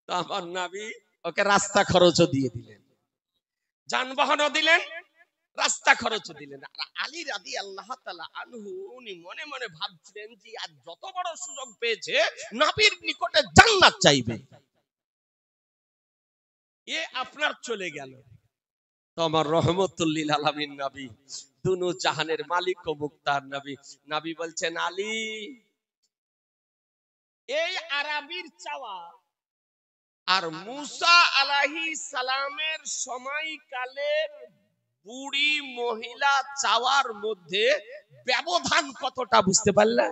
তো আমার নবী ওকে রাস্তা খরচও দিয়ে দিলেন, যানবাহনও দিলেন, রাস্তা খরচও দিলেন। আর আলী রাদিয়াল্লাহু তাআলা আনহু উনি মনে মনে ভাবছিলেন যে আজ যত বড় সুযোগ পেয়েছে, নবীর নিকটে জান্নাত চাইবে। এ আপনার চলে গেল। তো আমার রহমতুল্লিল আলামিন নবী, দুনু জাহানের মালিক ও মুক্তার নবী, নবী বলছেন আলী, এই আরবির চাওয়া আর মুসা আলাইহিস সালামের সময়কালের বুড়ি মহিলা চাওয়ার মধ্যে ব্যবধান কতটা বুঝতে পারলে?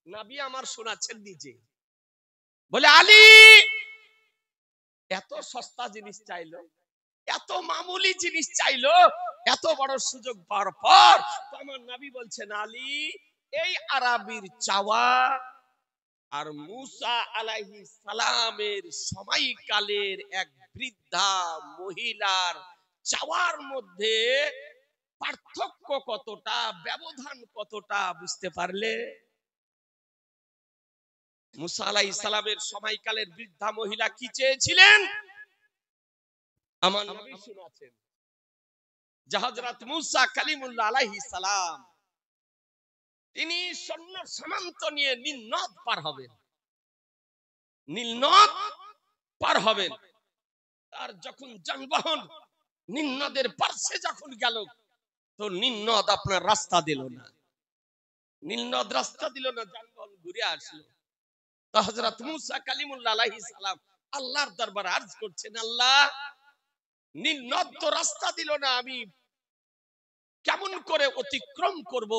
নবী আমার শোনাচ্ছেন নিজে, বলে আলী এত সস্তা জিনিস চাইলো, এত মামুলি জিনিস চাইলো, এত বড় সুযোগ পাওয়ার পর আমার নবী বলছেন আলী, এই আরবির চাওয়া আর মুসা আলাইহিস সালামের সময়কালের এক বৃদ্ধা মহিলার চাওয়ার মধ্যে পার্থক্য কতটা, ব্যবধান কতটা বুঝতে পারলে? মুসা আলাইহিস সালামের সময়কালের বৃদ্ধা মহিলা কি চেয়েছিলেন? আমার নবী শুনাছেন যে হযরত মুসা কালিমুল্লাহ আলাইহিস সালাম তিনি সৈন্য সামন্ত নিয়ে নীল নদ পার হবেন, নীল নদ পার হবেন। আর যখন যানবাহন নীল নদের পার্শ্বে যখন গেল, তো নীল নদ আপনার রাস্তা দিল না, নীল নদ রাস্তা দিল না, যানবাহন ঘুরে আসলো। তো হযরত মুসা কালিমুল্লাহ আলাইহিস সালাম আল্লাহর দরবারে আরজ করছেন, আল্লাহ নীল নদ তো রাস্তা দিল না, আমি কেমন করে অতিক্রম করব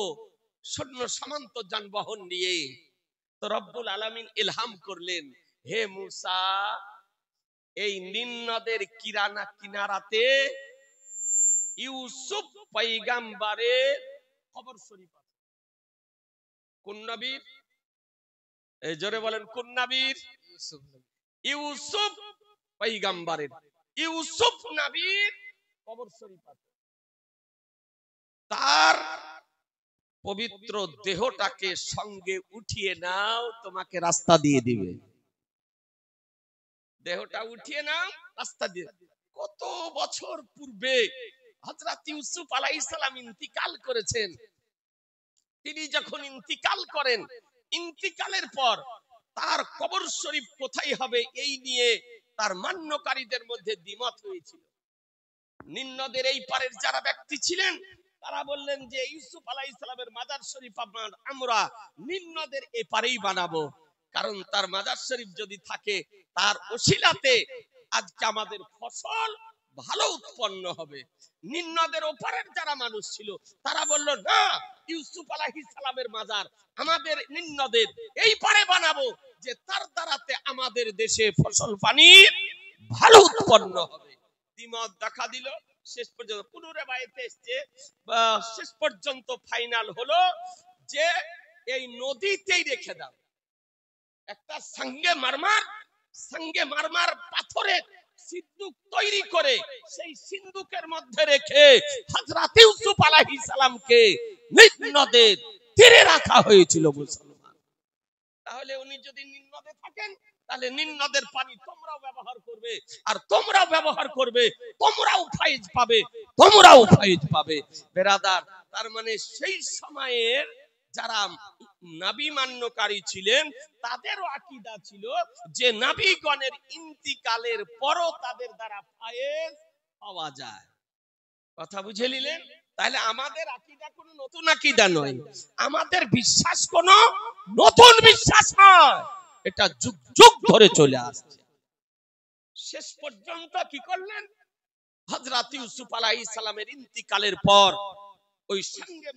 সৈন্য সামন্ত যানবাহন নিয়ে? তো রব্বুল আলামিন ইলহাম করলেন, হে মুসা, এই নীল নদের কিনারাতে ইউসুফ পয়গম্বরের কবর শরীফ আছে। কোন নবীর? এই জোরে বলেন, কোন নবীর? ইউসুফ পয়গম্বরের, ইউসুফ নবীর কবর শরীফ আছে। তার পবিত্র দেহটাকে সঙ্গে উঠিয়ে নাও, তোমাকে রাস্তা দিয়ে দিবে। দেহটা উঠিয়ে নাও, রাস্তা দিয়ে। কত বছর পূর্বে হযরত ইউসুফ আলাইহিস সালাম ইন্তিকাল করেছেন। তিনি যখন ইন্তিকাল করেন, ইন্তিকালের পর তার কবর শরীফ কোথায় হবে এই নিয়ে তার মান্যকারীদের মধ্যে দ্বিমত হয়েছিল। নীল নদের এই পারের যারা ব্যক্তি ছিলেন, তারা বললেন যে ইউসুফ আলাইহিস সালামের মাজার শরীফ আমরা নীল নদের এপারেই বানাবো, কারণ তার মাজার শরীফ যদি থাকে তার ওসিলাতে আজকে আমাদের ফসল ভালো উৎপন্ন হবে। নীল নদের ওপারের যারা মানুষ ছিল, তারা বলল না, ইউসুফ আলাইহিস সালামের মাজার আমাদের নীল নদের এই পারে বানাবো, যে তার দ্বারাতে আমাদের দেশে ফসল পানি ভালো উৎপন্ন হবে। দ্বিমত দেখা দিল। শেষ পর্যন্ত পুনরাবৃত্তি এসেছে, শেষ পর্যন্ত ফাইনাল হলো যে এই নদীতেই রেখে দাও। একটা সঙ্গে মারমার পাথরের সিন্দুক তৈরি করে সেই সিন্দুকের মধ্যে রেখে হযরত ইউসুফ আলাইহিস সালামকে নীল নদের তীরে রাখা হয়েছিল মুসলমান। তাহলে উনি যদি নীল নদে থাকেন, তাহলে নীল নদের পানি তোমরাও ব্যবহার করবে, আর তোমরাও ব্যবহার করবে, তোমরাও ফায়েজ পাবে, তোমরাও ফায়েজ পাবে। বেরাদার, তার মানে সেই সময়ের যারা নবী মান্যকারী ছিলেন, তাদেরও আকীদা ছিল যে নবীগণের ইন্তিকালের পরও তাদের দ্বারা ফায়েজ পাওয়া যায়। কথা বুঝে নিলেন? তাহলে আমাদের আকীদা কোনো নতুন আকীদা নয়, আমাদের বিশ্বাস কোনো নতুন বিশ্বাস নয়, এটা যুগ যুগ ধরে চলে আসছে। শেষ পর্যন্ত কি করলেন? হযরত ইউসুফ আলাইহিস সালামের ইন্তিকালের পর ওই সঙ্গে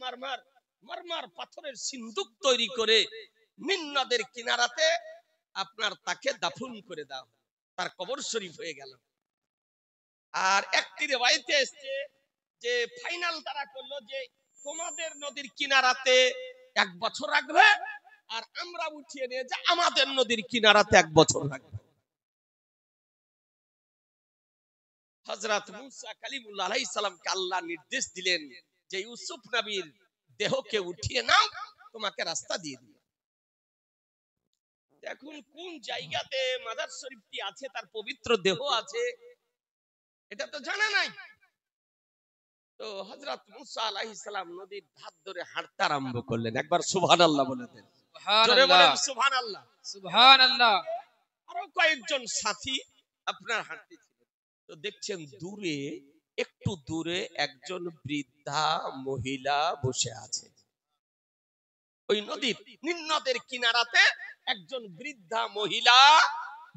মারমার পাথরের সিন্দুক তৈরি করে নীল নদের কিনারাতে আপনার তাকে দাফন করে দাও, তার কবর শরীফ হয়ে গেল। আর একটি রিওয়ায়েতে এসেছে যে ফাইনাল তারা করলো যে তোমাদের নদীর কিনারাতে 1 বছর রাখবে, আর আমরা উঠিয়ে নিয়ে যে আমাদের নদীর কিনারাতে 1 বছর রাখবে। হযরত মুসা কালিমুল্লাহ আলাইহিস সালামকে আল্লাহ নির্দেশ দিলেন যে ইউসুফ নবীর দেহকে উঠিয়ে নাও, তোমাকে রাস্তা দিয়ে দিল। এখন কোন জায়গাতে মাজার শরীফটি আছে, তার পবিত্র দেহ আছে, এটা তো জানা নাই। তো হযরত মুসা আলাইহিস সালাম নদীর ধার ধরে হাঁটতে আরম্ভ করলেন। একবার সুবহানাল্লাহ বলে দেন, জোরে বলেন সুবহানাল্লাহ। সুবহানাল্লাহ। আরো কয়েকজন সাথী আপনার হাঁটতেছিলেন, তো দেখছেন দূরে, একটু দূরে একজন বৃদ্ধা মহিলা বসে আছে। ওই নদীর নদের কিনারাতে একজন বৃদ্ধা মহিলা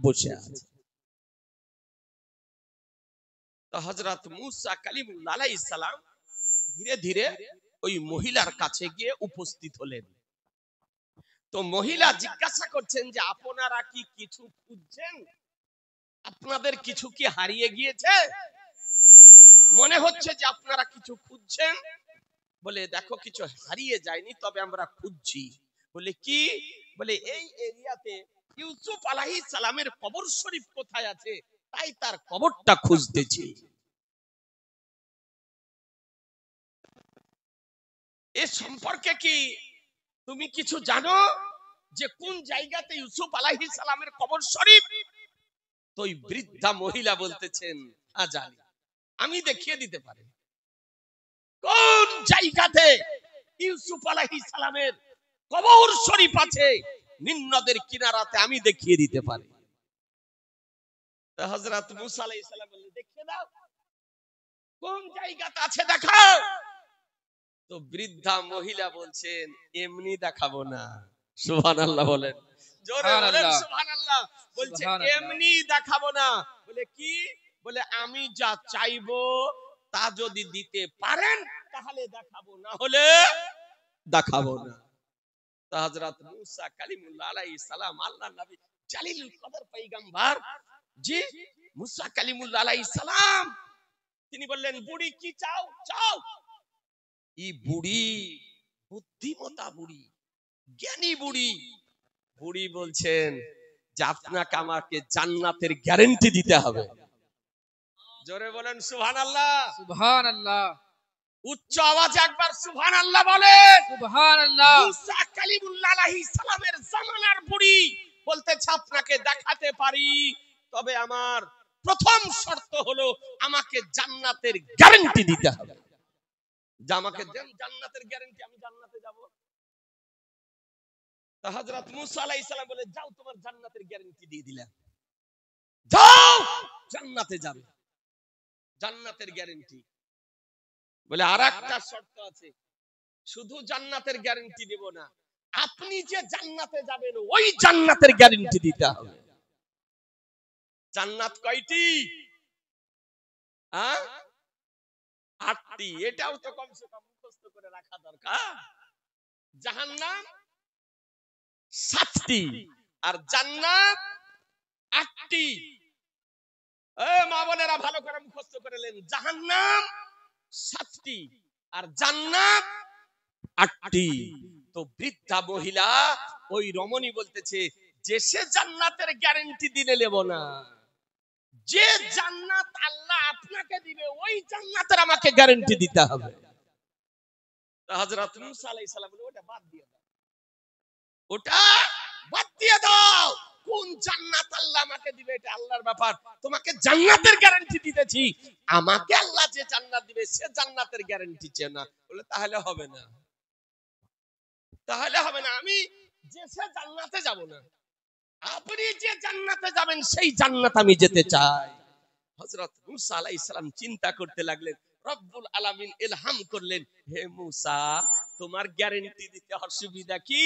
বসে আছে। তো হযরত মূসা কালিমুল্লাহ আলাইহিস সালাম ধীরে ধীরে ওই মহিলার কাছে গিয়ে উপস্থিত হলেন। তো মহিলা জিজ্ঞাসা করছেন যে আপনারা কি কিছু খুঁজছেন? আপনাদের কিছু কি হারিয়ে গিয়েছে? মনে হচ্ছে যে আপনারা কিছু খুঁজছেন। বলে দেখো কিছু হারিয়ে যায়নি, তবে আমরা খুঁজছি। বলে কি? বলে এই এরিয়াতে ইউসুফ আলাইহিস সালামের কবর শরীফ কোথায় আছে, তাই তার কবরটা খুঁজতেছি। এ সম্পর্কে কি তুমি কিছু জানো যে কোন জায়গাতে ইউসুফ আলাইহিস সালামের কবর শরীফ? তো ওই বৃদ্ধা মহিলা বলতেছেন হ্যাঁ জানি, আমি দেখিয়ে দিতে পারি। কোন জায়গাতে ইউসুফ আলাইহিস সালামের কবর শরীফ আছে নীল নদের কিনারাতে আমি দেখিয়ে দিতে পারি। তো হযরত মূসা আলাইহিস সালাম বললেন দেখিয়ে দাও, কোন জায়গাতে আছে দেখাও। তো বৃদ্ধা মহিলা বলছেন এমনি দেখাবো না। সুবহানাল্লাহ বলেন, জোরে বলেন সুবহানাল্লাহ। বলছে এমনি দেখাবো না। বলে কি? বলে আমি যা চাইবো তা যদি দিতে পারেন তাহলে দেখাবো, না হলে দেখাবো না। তো হযরত মূসা কালিমুল্লাহ আলাইহিস সালাম আল্লাহর নবী জালিলুল কদর পয়গম্বর জি মূসা কালিমুল্লাহ আলাইহিস সালাম তিনি বললেন বুড়ি কি চাও? চাও। এই বুড়ি বুদ্ধিমতা বুড়ি, জ্ঞানী বুড়ি। বুড়ি বলছেন যে আপনাকে আমাকে জান্নাতের গ্যারান্টি দিতে হবে। জোরে বলেন সুবহানাল্লাহ। সুবহানাল্লাহ। উচ্চ আওয়াজে একবার সুবহানাল্লাহ বলেন। সুবহানাল্লাহ। মূসা কালিমুল্লাহ আলাইহিস সালামের জামানার বুড়ি বলতেছে আপনাকে দেখাতে পারি, তবে আমার প্রথম শর্ত হলো আমাকে জান্নাতের গ্যারান্টি দিতে হবে। যে আমাকে দেন জান্নাতের গ্যারান্টি, আমি জান্নাতে যাব। তো হযরত মূসা আলাইহিস সালাম বলে যাও তোমার জান্নাতের গ্যারান্টি দিয়ে দিলাম, যাও জান্নাতে যাবে, জান্নাতের গ্যারান্টি। বলে আরেকটা শর্ত আছে, শুধু জান্নাতের গ্যারান্টি দেব না, আপনি যে জান্নাতে যাবেন ওই জান্নাতের গ্যারান্টি দিতে হবে। জান্নাত কয়টি? হ্যাঁ 8টি। এটাও তো কমসে কম মুখস্থ করে রাখা দরকার। জাহান্নাম 7টি আর জান্নাত 8টি। মা বোনেরা ভালো করে মুখস্থ করে নেন, জাহান্নাম 7টি আর জান্নাত 8টি। তো বৃদ্ধা মহিলা ওই রমণী বলতেছে যে সে জান্নাতের গ্যারান্টি দিলে নেব না, যে জান্নাত আল্লাহ আপনাকে দিবে ওই জান্নাতের আমাকে গ্যারান্টি দিতে হবে। হযরত মূসা আলাইহিস সালাম বলে ওটা বাদ দিয়ে দাও, ওটা বাদ দিয়ে দাও। কোন জান্নাত আল্লাহ আমাকে দিবে এটা আল্লাহর ব্যাপার, তোমাকে জান্নাতের গ্যারান্টি দিতেছি, আমাকে আল্লাহ যে জান্নাত দিবে সে জান্নাতের গ্যারান্টি চাই না। বলে তাহলে হবে না, তাহলে হবে না, আমি যে সে জান্নাতে যাব না, আপনি যে জান্নাতে যাবেন সেই জান্নাত আমি যেতে চাই। হযরত মূসা আলাইহিস সালাম চিন্তা করতে লাগলেন, রব্বুল আলামিন ইলহাম করলেন হে মূসা তোমার গ্যারান্টি দিতে অসুবিধা কি?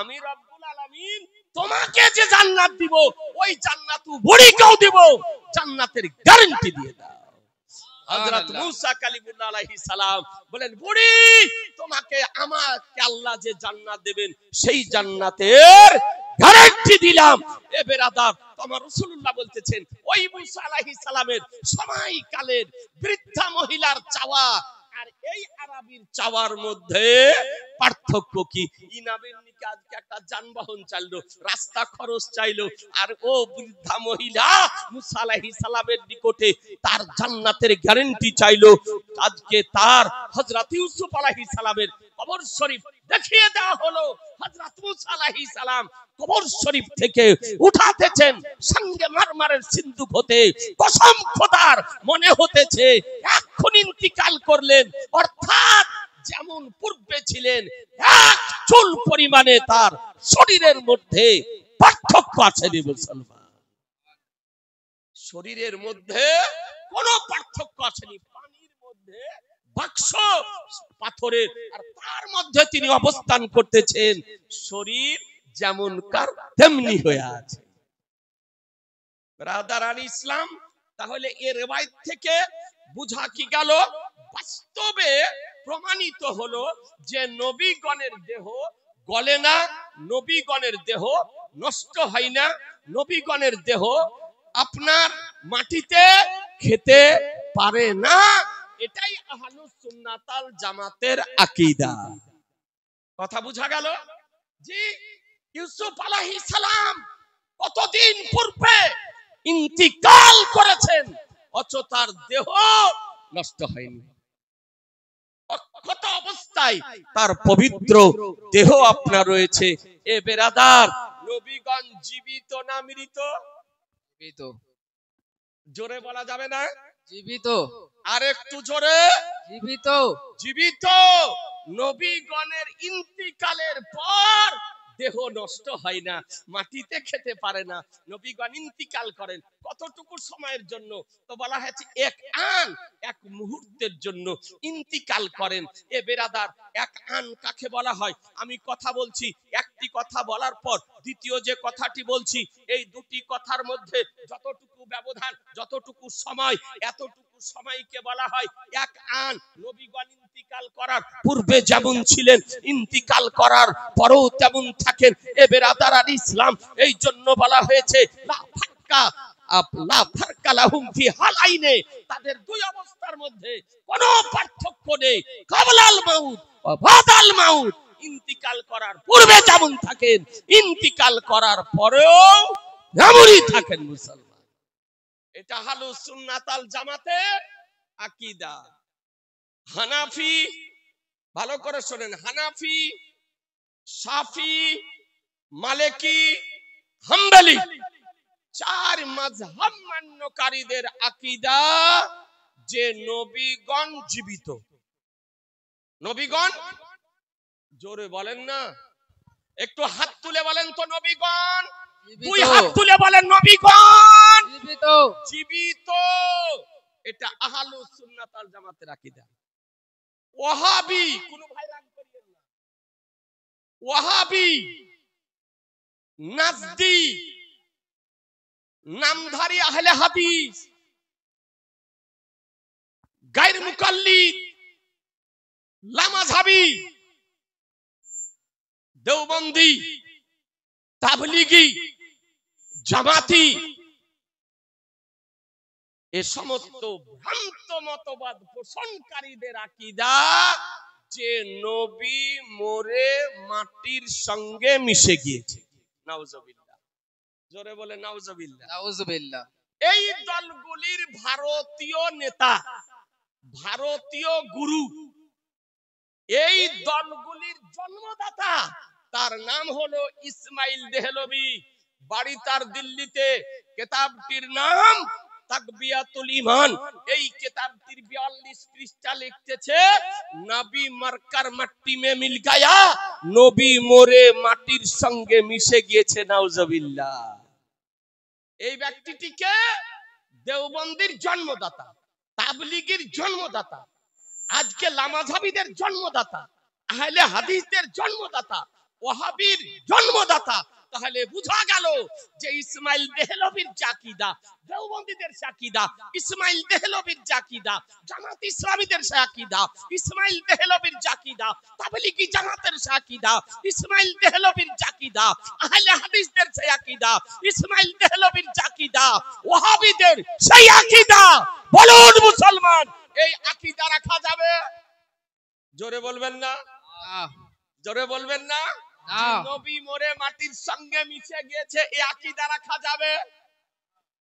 আমি রব্বুল আলামিন তোমাকে যে জান্নাত দিব ওই জান্নাত বুড়িকেও দিব, জান্নাতের গ্যারান্টি দিয়ে দাও। হযরত মূসা কালিমুল্লাহ আলাইহিস সালাম বলেন বুড়ি তোমাকে আমাকে আল্লাহ যে জান্নাত দেবেন সেই জান্নাতের গ্যারান্টি দিলাম। এ বেরাদার তোমার রাসূলুল্লাহ বলতেছেন ওই মূসা আলাইহিস সালামের সময়কালের বৃদ্ধা মহিলার চাওয়া আর এই আরবীর চাওয়ার মধ্যে পার্থক্য কি? ইনাবের নিকে আজকে একটা যানবাহন চাইলো, রাস্তা খরচ চাইলো, আর ও বৃদ্ধা মহিলা মূসা আলাইহিস সালামের নিকটে তার জান্নাতের গ্যারান্টি চাইলো। আজকে তার হযরত ইউসুফ আলাইহিস সালামের কবর শরীফ দেখিয়ে দেওয়া হলো। হযরত মূসা আলাইহিস সালাম কবর শরীফ থেকে উঠাতেছেন সঙ্গে মারমারের সিন্দুক হতে, কসম খোদার মনে হতেছে এখন ইন্তিকাল করলেন, অর্থাৎ যেমন পূর্বে ছিলেন এক চুল পরিমাণে তার শরীরের মধ্যে পার্থক্য আছে রে মুসলমান। শরীরের মধ্যে কোনো পার্থক্য আসেনি, পানির মধ্যে বাক্স পাথরের, আর তার মধ্যে তিনি অবস্থান করতেছেন, শরীর যেমন কার তেমনি হয়ে আছে। ব্রাদারান ইসলাম, তাহলে এর রিওয়ায়াত থেকে বুঝা কি গেল? বাস্তবে প্রমাণিত হলো যে নবীগণের দেহ গলে না, নবীগণের দেহ নষ্ট হয় না, নবীগণের দেহ আপনার মাটিতে খেতে পারে না। এটাই আহলুস সুন্নাত ওয়াল জামাতের আকীদা। কথা বুঝা গেল? জি, ইউসুফ আলাইহিস সালাম কতদিন পূর্বে ইন্তিকাল করেছেন, অথচ তার দেহ নষ্ট হয়নি। অক্ষত অবস্থায় তার পবিত্র দেহ আপনার রয়েছে। এ বেরাদার, নবীগণ জীবিত না মৃত? জীবিত। জোরে বলা যাবে না? জীবিত। আর একটু জোরে। জীবিত। জীবিত। নবীগণের ইন্তিকালের পর দেহ নষ্ট হয় না, মাটিতে খেতে পারে না। নবীগণ ইন্তিকাল করেন কতটুকু সময়ের জন্য? তো বলা হয়েছে এক আন, এক মুহূর্তের জন্য ইন্তিকাল করেন। এ বেরাদার, এক আন কাকে বলা হয়? আমি কথা বলছি, একটি কথা বলার পর দ্বিতীয় যে কথাটি বলছি, এই দুটি কথার মধ্যে যতটুকু ব্যবধান, যতটুকু সময়, এতটুকু সময়কে বলা হয় এক আন। নবীগণ ইন্তিকাল করার পূর্বে যেমন ছিলেন, ইন্তিকাল করার পরেও তেমন থাকেন। এ বেরাদার ইসলাম, এই জন্য বলা হয়েছে লা ফারকা লা ফারকা লাহুম ফি হালাইনে, তাদের দুই অবস্থার মধ্যে কোনো পার্থক্য নেই। কাবলাল মাউত ওয়া বাদাল মাউত, ইন্তিকাল করার পূর্বে যেমন থাকেন, ইন্তিকাল করার পরেও তেমনই থাকেন মুসলমান। এটা আহলুস সুন্নাত ওয়াল জামাতের আকীদা। হানাফি, ভালো করে শুনেন, হানাফি, শাফি, মালিকি, হাম্বলি, চার মাযহাব মান্যকারীদের আকীদা যে নবীগণ জীবিত। নবীগণ, জোরে বলেন না, একটু হাত তুলে বলেন তো নবীগণ, দুই হাত তুলে বলেন নবীগণ জীবিত। জীবিত। এটা আহলুস সুন্নাত ওয়াল জামাতের আকীদা। ওয়াহাবি, কোন ভাই রাগ করিয়েন না, ওয়াহাবি, নাজদি, নামধারী আহলে হাদিস, গায়র মুকাল্লিদ, লামাযহাবি, দেওবন্দি, তাবলিগি, জামাতি, এ সমস্ত ভ্রান্ত মতবাদ পোষণকারীদের আকীদা যে নবী মরে মাটির সঙ্গে মিশে গিয়েছে। নাউজুবিল্লাহ, জোরে বলে নাউজুবিল্লাহ। নাউজুবিল্লাহ। এই দলগুলির ভারতীয় নেতা, ভারতীয় গুরু, এই দলগুলির জন্মদাতা, তার নাম হলো ইসমাইল দেহলভী। বাড়ি তার দিল্লিতে। কিতাবটির নাম তাকবিয়াতুল ঈমান। এই কিতাবটির 42 পৃষ্ঠা লিখতেছে, নবী মরকর মাটি মে মিল গায়া, নবী মরে মাটির সঙ্গে মিশে গিয়েছে। নাউজুবিল্লাহ। এই ব্যক্তিটিকে দেওবন্দির জন্মদাতা, তাবলিগের জন্মদাতা, আজকে লামাযহাবীদের জন্মদাতা, আহলে হাদিসদের জন্মদাতা, ওয়াহাবীর জন্মদাতা। তাহলে বুঝা গেল যে ইসমাইল দেহলভীর আকীদা, দেওবন্দীদের আকীদা, ইসমাইল দেহলভীর আকীদা, জামাত ইসলামীদের আকীদা, ইসমাইল দেহলভীর আকীদা, তাবলিগি জামাতের আকীদা, ইসমাইল দেহলভীর আকীদা, আহলে হাদিসদের আকীদা, ইসমাইল দেহলভীর আকীদা, ওয়াহাবীদের সেই আকীদা। বলুন মুসলমান, এই আকীদা রাখা যাবে? জোরে বলবেন না, জোরে বলবেন না। নবী মরে মাটির সঙ্গে মিশে গিয়েছে, এই আকীদা রাখা যাবে?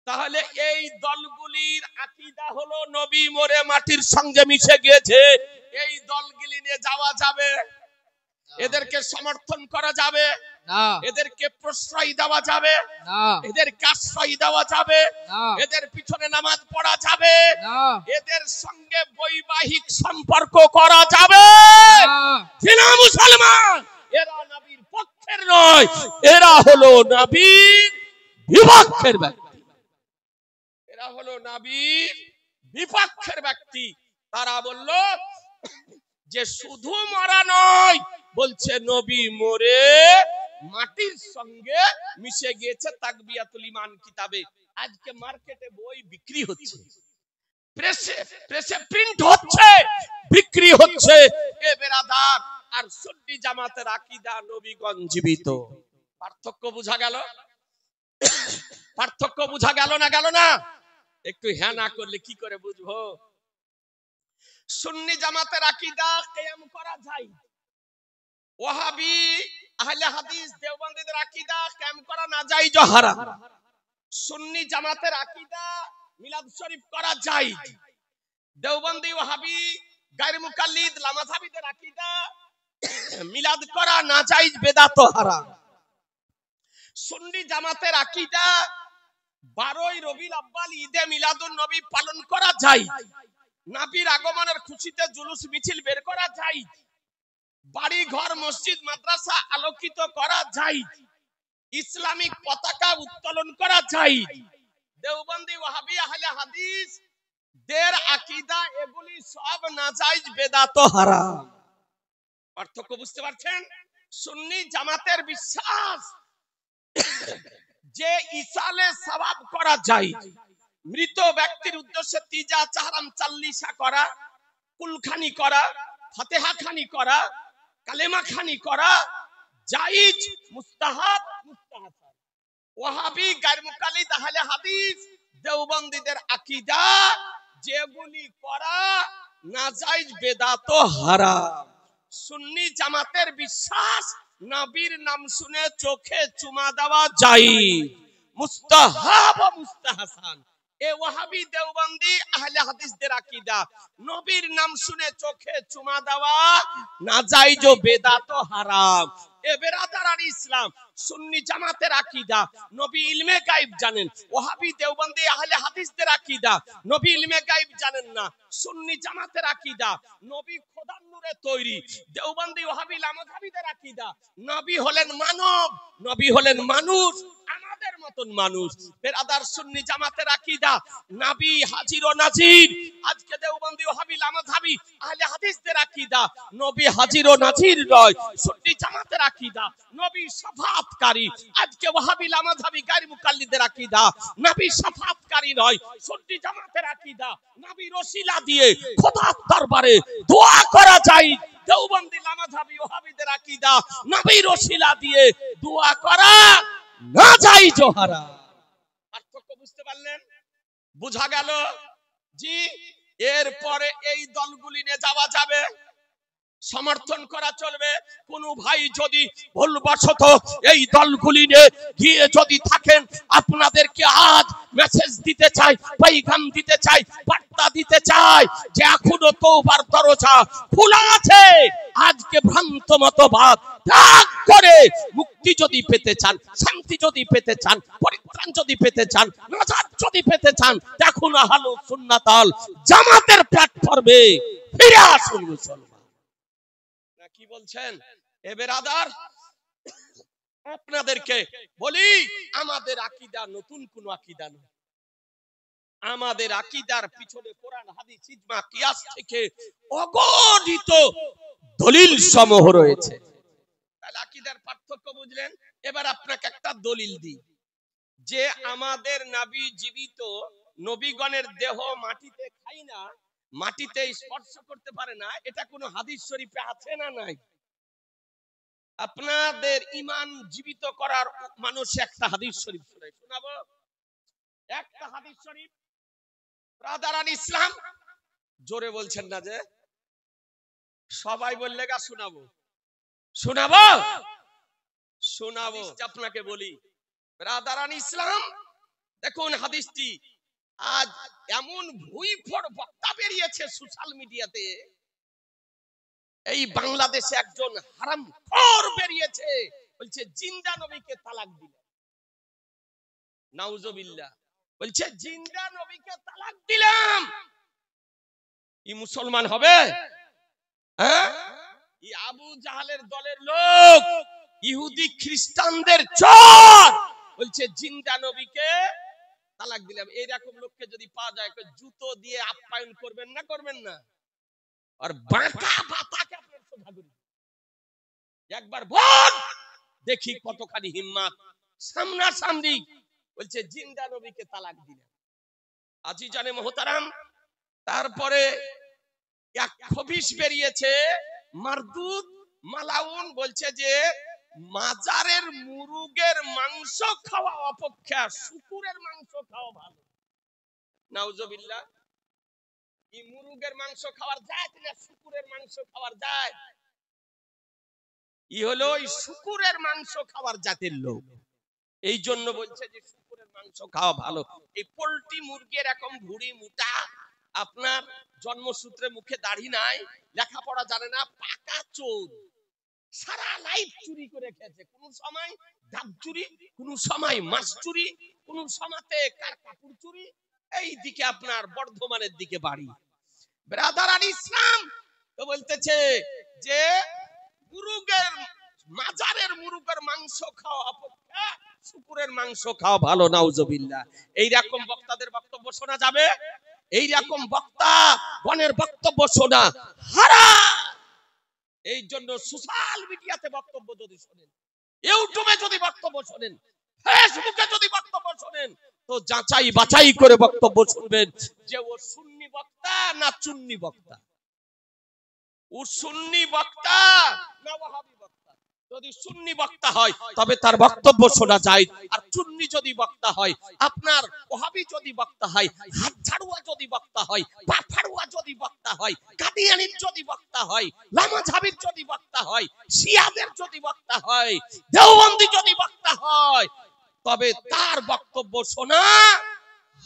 তাহলে এই দলগুলির আকীদা হলো নবী মরে মাটির সঙ্গে মিশে গিয়েছে, এই দলগুলি নিয়ে যাওয়া যাবে? এদেরকে সমর্থন করা যাবে না, এদেরকে প্রশ্রয় দেওয়া যাবে না, এদেরকে আশ্রয় দেওয়া যাবে না, এদের পিছনে নামাজ পড়া যাবে না, এদের সঙ্গে বৈবাহিক সম্পর্ক করা যাবে না। মুসলমান? এরা নবীর পক্ষের নয়, এরা হলো নবীর বিপক্ষের ব্যক্তি। এরা হলো নবীর বিপক্ষের ব্যক্তি। তারা বলল যে শুধু মরা নয়, বলছে নবী মরে মাটির সঙ্গে মিশে গিয়েছে তাকবিয়াতুল ঈমান কিতাবে। আজকে মার্কেটে বই বিক্রি হচ্ছে, প্রেসে প্রিন্ট হচ্ছে, বিক্রি হচ্ছে। এ বেরাদার, আর সুন্নি জামাতের আকীদা নবীগণ জীবিত। পার্থক্য বোঝা গেল? পার্থক্য বোঝা গেল না? গেল না? একটু হ্যাঁ না করলে কি করে বুঝবো? সুন্নি জামাতের আকীদা কিয়াম করা যায়, ওয়াহাবি আহলে হাদিস দেওবন্দীদের আকীদা কিয়াম করা না যায়, হারাম। সুন্নি জামাতের আকীদা মিলাদ শরীফ করা যায়, দেওবন্দি ওয়াহাবি গায়র মুকাল্লিদ লামাযহাবিদের আকীদা মিলাদ করা না জায়েজ, বেদাত ও হারাম। সুন্নি জামাতের আকীদা 12ই রবিউল আউয়াল ঈদে মিলাদুন নবী পালন করা যায়, নবীর আগমনের খুশিতে জুলুস মিছিল বের করা যায়, বাড়ি ঘর মসজিদ মাদ্রাসা আলোকিত করা যায়, ইসলামিক পতাকা উত্তোলন করা যায়। দেওবন্দি ওয়াহাবি আহলে হাদিস দের আকীদা এগুলি সব নাজায়েজ, বেদাত ও হারাম। পার্থক্য বুঝতে পারছেন? সুন্নি জামাতের বিশ্বাস যে ইসালে সওয়াব করা যায়, মৃত ব্যক্তির উদ্দেশ্যে তিজা চাহরাম চাল্লিশা করা, কুলখানি করা, ফাতিহা খানি করা, কালেমা খানি করা জায়েজ, মুস্তাহাব, মুস্তাহাসান। ওয়াহাবি গায়র মুকাল্লিদ আহলে হাদিস দেওবন্দীদের আকীদা যেগুলি করা নাজায়েজ, বেদাত ও হারাম। সুন্নি জামাতের বিশ্বাস নবীর নাম শুনে চোখে চুমা দেওয়া জায়েজ, মুস্তাহাব ও মুস্তাহাসান। এ ওয়াহাবি দেওবন্দি আহলে হাদিসদের আকীদা নবীর নাম শুনে চোখে চুমা দেওয়া নাজায়েজ ও বেদাত ও হারাম। এ বেরাদার ইসলাম, সুন্নি জামাতের আকীদা নবী ইলমে গায়ব জানেন, ওয়াহাবি দেওবন্দি আহলে হাদিসদের আকীদা নবী ইলমে গায়ব জানেন না। সুন্নি জামাতের আকীদা নবী খোদার নূরে তৈরি, দেওবন্দি ওয়াহাবি লামাযহাবিদের আকীদা নবী হলেন মানব, নবী হলেন মানুষ, আমাদের মতন মানুষ। বেরাদার সুন্নি জামাতের আকীদা নবী হাজির ও নাজির। আজকে দেওবন্দি ওয়াহাবি লামাযহাবি আহলে হাদিসদের আকীদা নবী হাজির ও নাজির নয়। সুন্নি জামাতের আকীদা নবী শাফাআতকারী। আজকে ওয়াহাবি লামাযহাবি গায়র মুকাল্লিদের আকীদা নবী শাফাআতকারী নয়। সুন্নি জামাতের আকীদা নবীর ওসিলা দিয়ে খোদার দরবারে দোয়া করা যায়। দেওবন্দি লামাযহাবি ওয়াহাবিদের আকীদা নবীর ওসিলা দিয়ে দোয়া করা না জায়েজ ও হারাম। পার্থক্য বুঝতে পারলেন? বুঝা গেল? জি। এরপরে এই দলগুলি নিয়ে যাওয়া যাবে, সমর্থন করা চলবে। কোন ভাই যদি ভুলবশত এই দলগুলি নিয়ে গিয়ে যদি থাকেন, আপনাদেরকে আজ মেসেজ দিতে চাই, পয়গাম দিতে চাই, বার্তা দিতে চাই যে এখনো তওবার দরজা খোলা আছে। আজকে ভ্রান্ত মতবাদ ত্যাগ করে মুক্তি যদি পেতে চান, শান্তি যদি পেতে চান, পরিত্রাণ যদি পেতে চান, নাজাত যদি পেতে চান, দেখুন আহলুস সুন্নাত ওয়াল জামাতের প্ল্যাটফর্মে ফিরে আসুন মুসলমান। কি বলছেন? এ বেরাদার, আপনাদেরকে বলি আমাদের আকীদা নতুন কোন আকীদা নয়। আমাদের আকীদার পিছনে কোরআন, হাদিস, ইজমা, কিয়াস থেকে অগণিত দলিল সমূহ রয়েছে। তাহলে আকীদার পার্থক্য বুঝলেন? এবার আপনাকে একটা দলিল দিই যে আমাদের নবী জীবিত, নবীগণের দেহ মাটিতে খায় না, মাটিতে স্পর্শ করতে পারে না, এটা কোন হাদিস শরীফে আছে না নাই? আপনাদের ঈমান জীবিত করার মানুষ একটা হাদিস শরীফ শোনাবো, একটা হাদিস শরীফ। ব্রাদারান ইসলাম, জোরে বলছেন না যে? সবাই বললে গা শোনাবো, শোনাবো, শোনাবো। আপনাকে বলি ব্রাদারান ইসলাম, দেখুন হাদিসটি। আজ এমন ভুইফোড় বক্তা বেরিয়েছে সোশ্যাল মিডিয়াতে, এই বাংলাদেশে একজন হারামখোর বেরিয়েছে, বলছে জিন্দা নবীকে তালাক দিলেন। নাউজুবিল্লাহ। বলছে জিন্দা নবীকে তালাক দিলাম। ই মুসলমান হবে? হ্যাঁ, ই আবু জাহালের দলের লোক, ইহুদি খ্রিস্টানদের চোর। বলছে জিন্দা নবীকে তালাক তালাক দিলাম, এইরকম লোককে যদি পাওয়া যায় জুতো দিয়ে আপ্যায়ন করবেন না করবেন না? আর বাঁকা পাতাকে আপনার সোজা করে একবার বল দেখি কতখানি হিম্মত। সামনাসামনি বলছে জিন্দা নবীকে তালাক দিলেন। আজি জানে মোহতারাম, তারপরে এক খবিশ বেরিয়েছে মারদুদ মালাউন, বলছে যে মাজারের মুরুগের মাংস খাওয়া অপেক্ষা শুকুরের মাংস খাওয়া ভালো। নাউজুবিল্লাহ। এই মুরুগের মাংস খাওয়ার যায় না শুকুরের মাংস খাওয়ার যায়? ই হলো এই শুকুরের মাংস খাওয়ার জাতের লোক, এই জন্য বলছে যে শুকুরের মাংস খাওয়া ভালো। এই পোল্ট্রি মুরগি এরকম ভুড়ি মোটা, আপনার জন্মসূত্রে মুখে দাড়ি নাই, লেখাপড়া জানে না, পাকা চোর, সারা লাইফ চুরি করে খেয়েছে। কোন সময় ডাব চুরি, কোন সময় মাছ চুরি, কোন সময়তে কার কাপড় চুরি। এই দিকে আপনার বর্ধমানের দিকে বাড়ি। ব্রাদার আর ইসলাম তো বলতেছে যে মুরুগের মাজারের মুরুগের মাংস খাওয়া অপেক্ষা শুকুরের মাংস খাওয়া ভালো। নাউজুবিল্লাহ। এইরকম বক্তাদের বক্তব্য শোনা যাবে? এইরকম বক্তা বনের বক্তব্য শোনা হারাম। এই জন্য সোশ্যাল মিডিয়াতে বক্তব্য যদি শোনেন, ইউটিউবে যদি বক্তব্য শোনেন, ফেসবুকে যদি বক্তব্য শোনেন, তো যাচাই বাছাই করে বক্তব্য শুনবেন যে ও সুন্নি বক্তা না চুন্নি বক্তা, ও সুন্নি বক্তা না ওয়াহাবি বক্তা। যদি সুন্নি বক্তা হয় তবে তার বক্তব্য শোনা যায়, আর চুন্নি যদি বক্তা হয়, আপনার ওয়াহাবি যদি বক্তা হয়, হাত ঝাড়ুয়া যদি বক্তা হয়, পা ফাড়ুয়া যদি বক্তা হয়, কাদিয়ানির যদি বক্তা হয়, লামাঝাবির যদি বক্তা হয়, শিয়াদের যদি বক্তা হয়, দেওবন্দি যদি বক্তা হয়, তবে তার বক্তব্য শোনা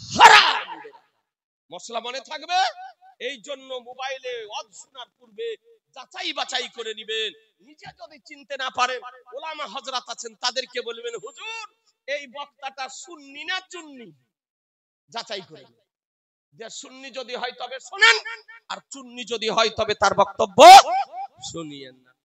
হারাম। মশলা মনে থাকবে। এই জন্য মোবাইলে ওয়াজ শোনার পূর্বে যাচাই বাছাই করে নেবেন। নিজে যদি চিনতে না পারেন, ওলামা হযরত আছেন, তাদেরকে বলবেন হুজুর এই বক্তাটা সুন্নি না চুন্নি, যাচাই করে নেবেন। যে সুন্নি যদি হয় তবে শোনেন, আর চুন্নি যদি হয় তবে তার বক্তব্য শুনিয়েন না।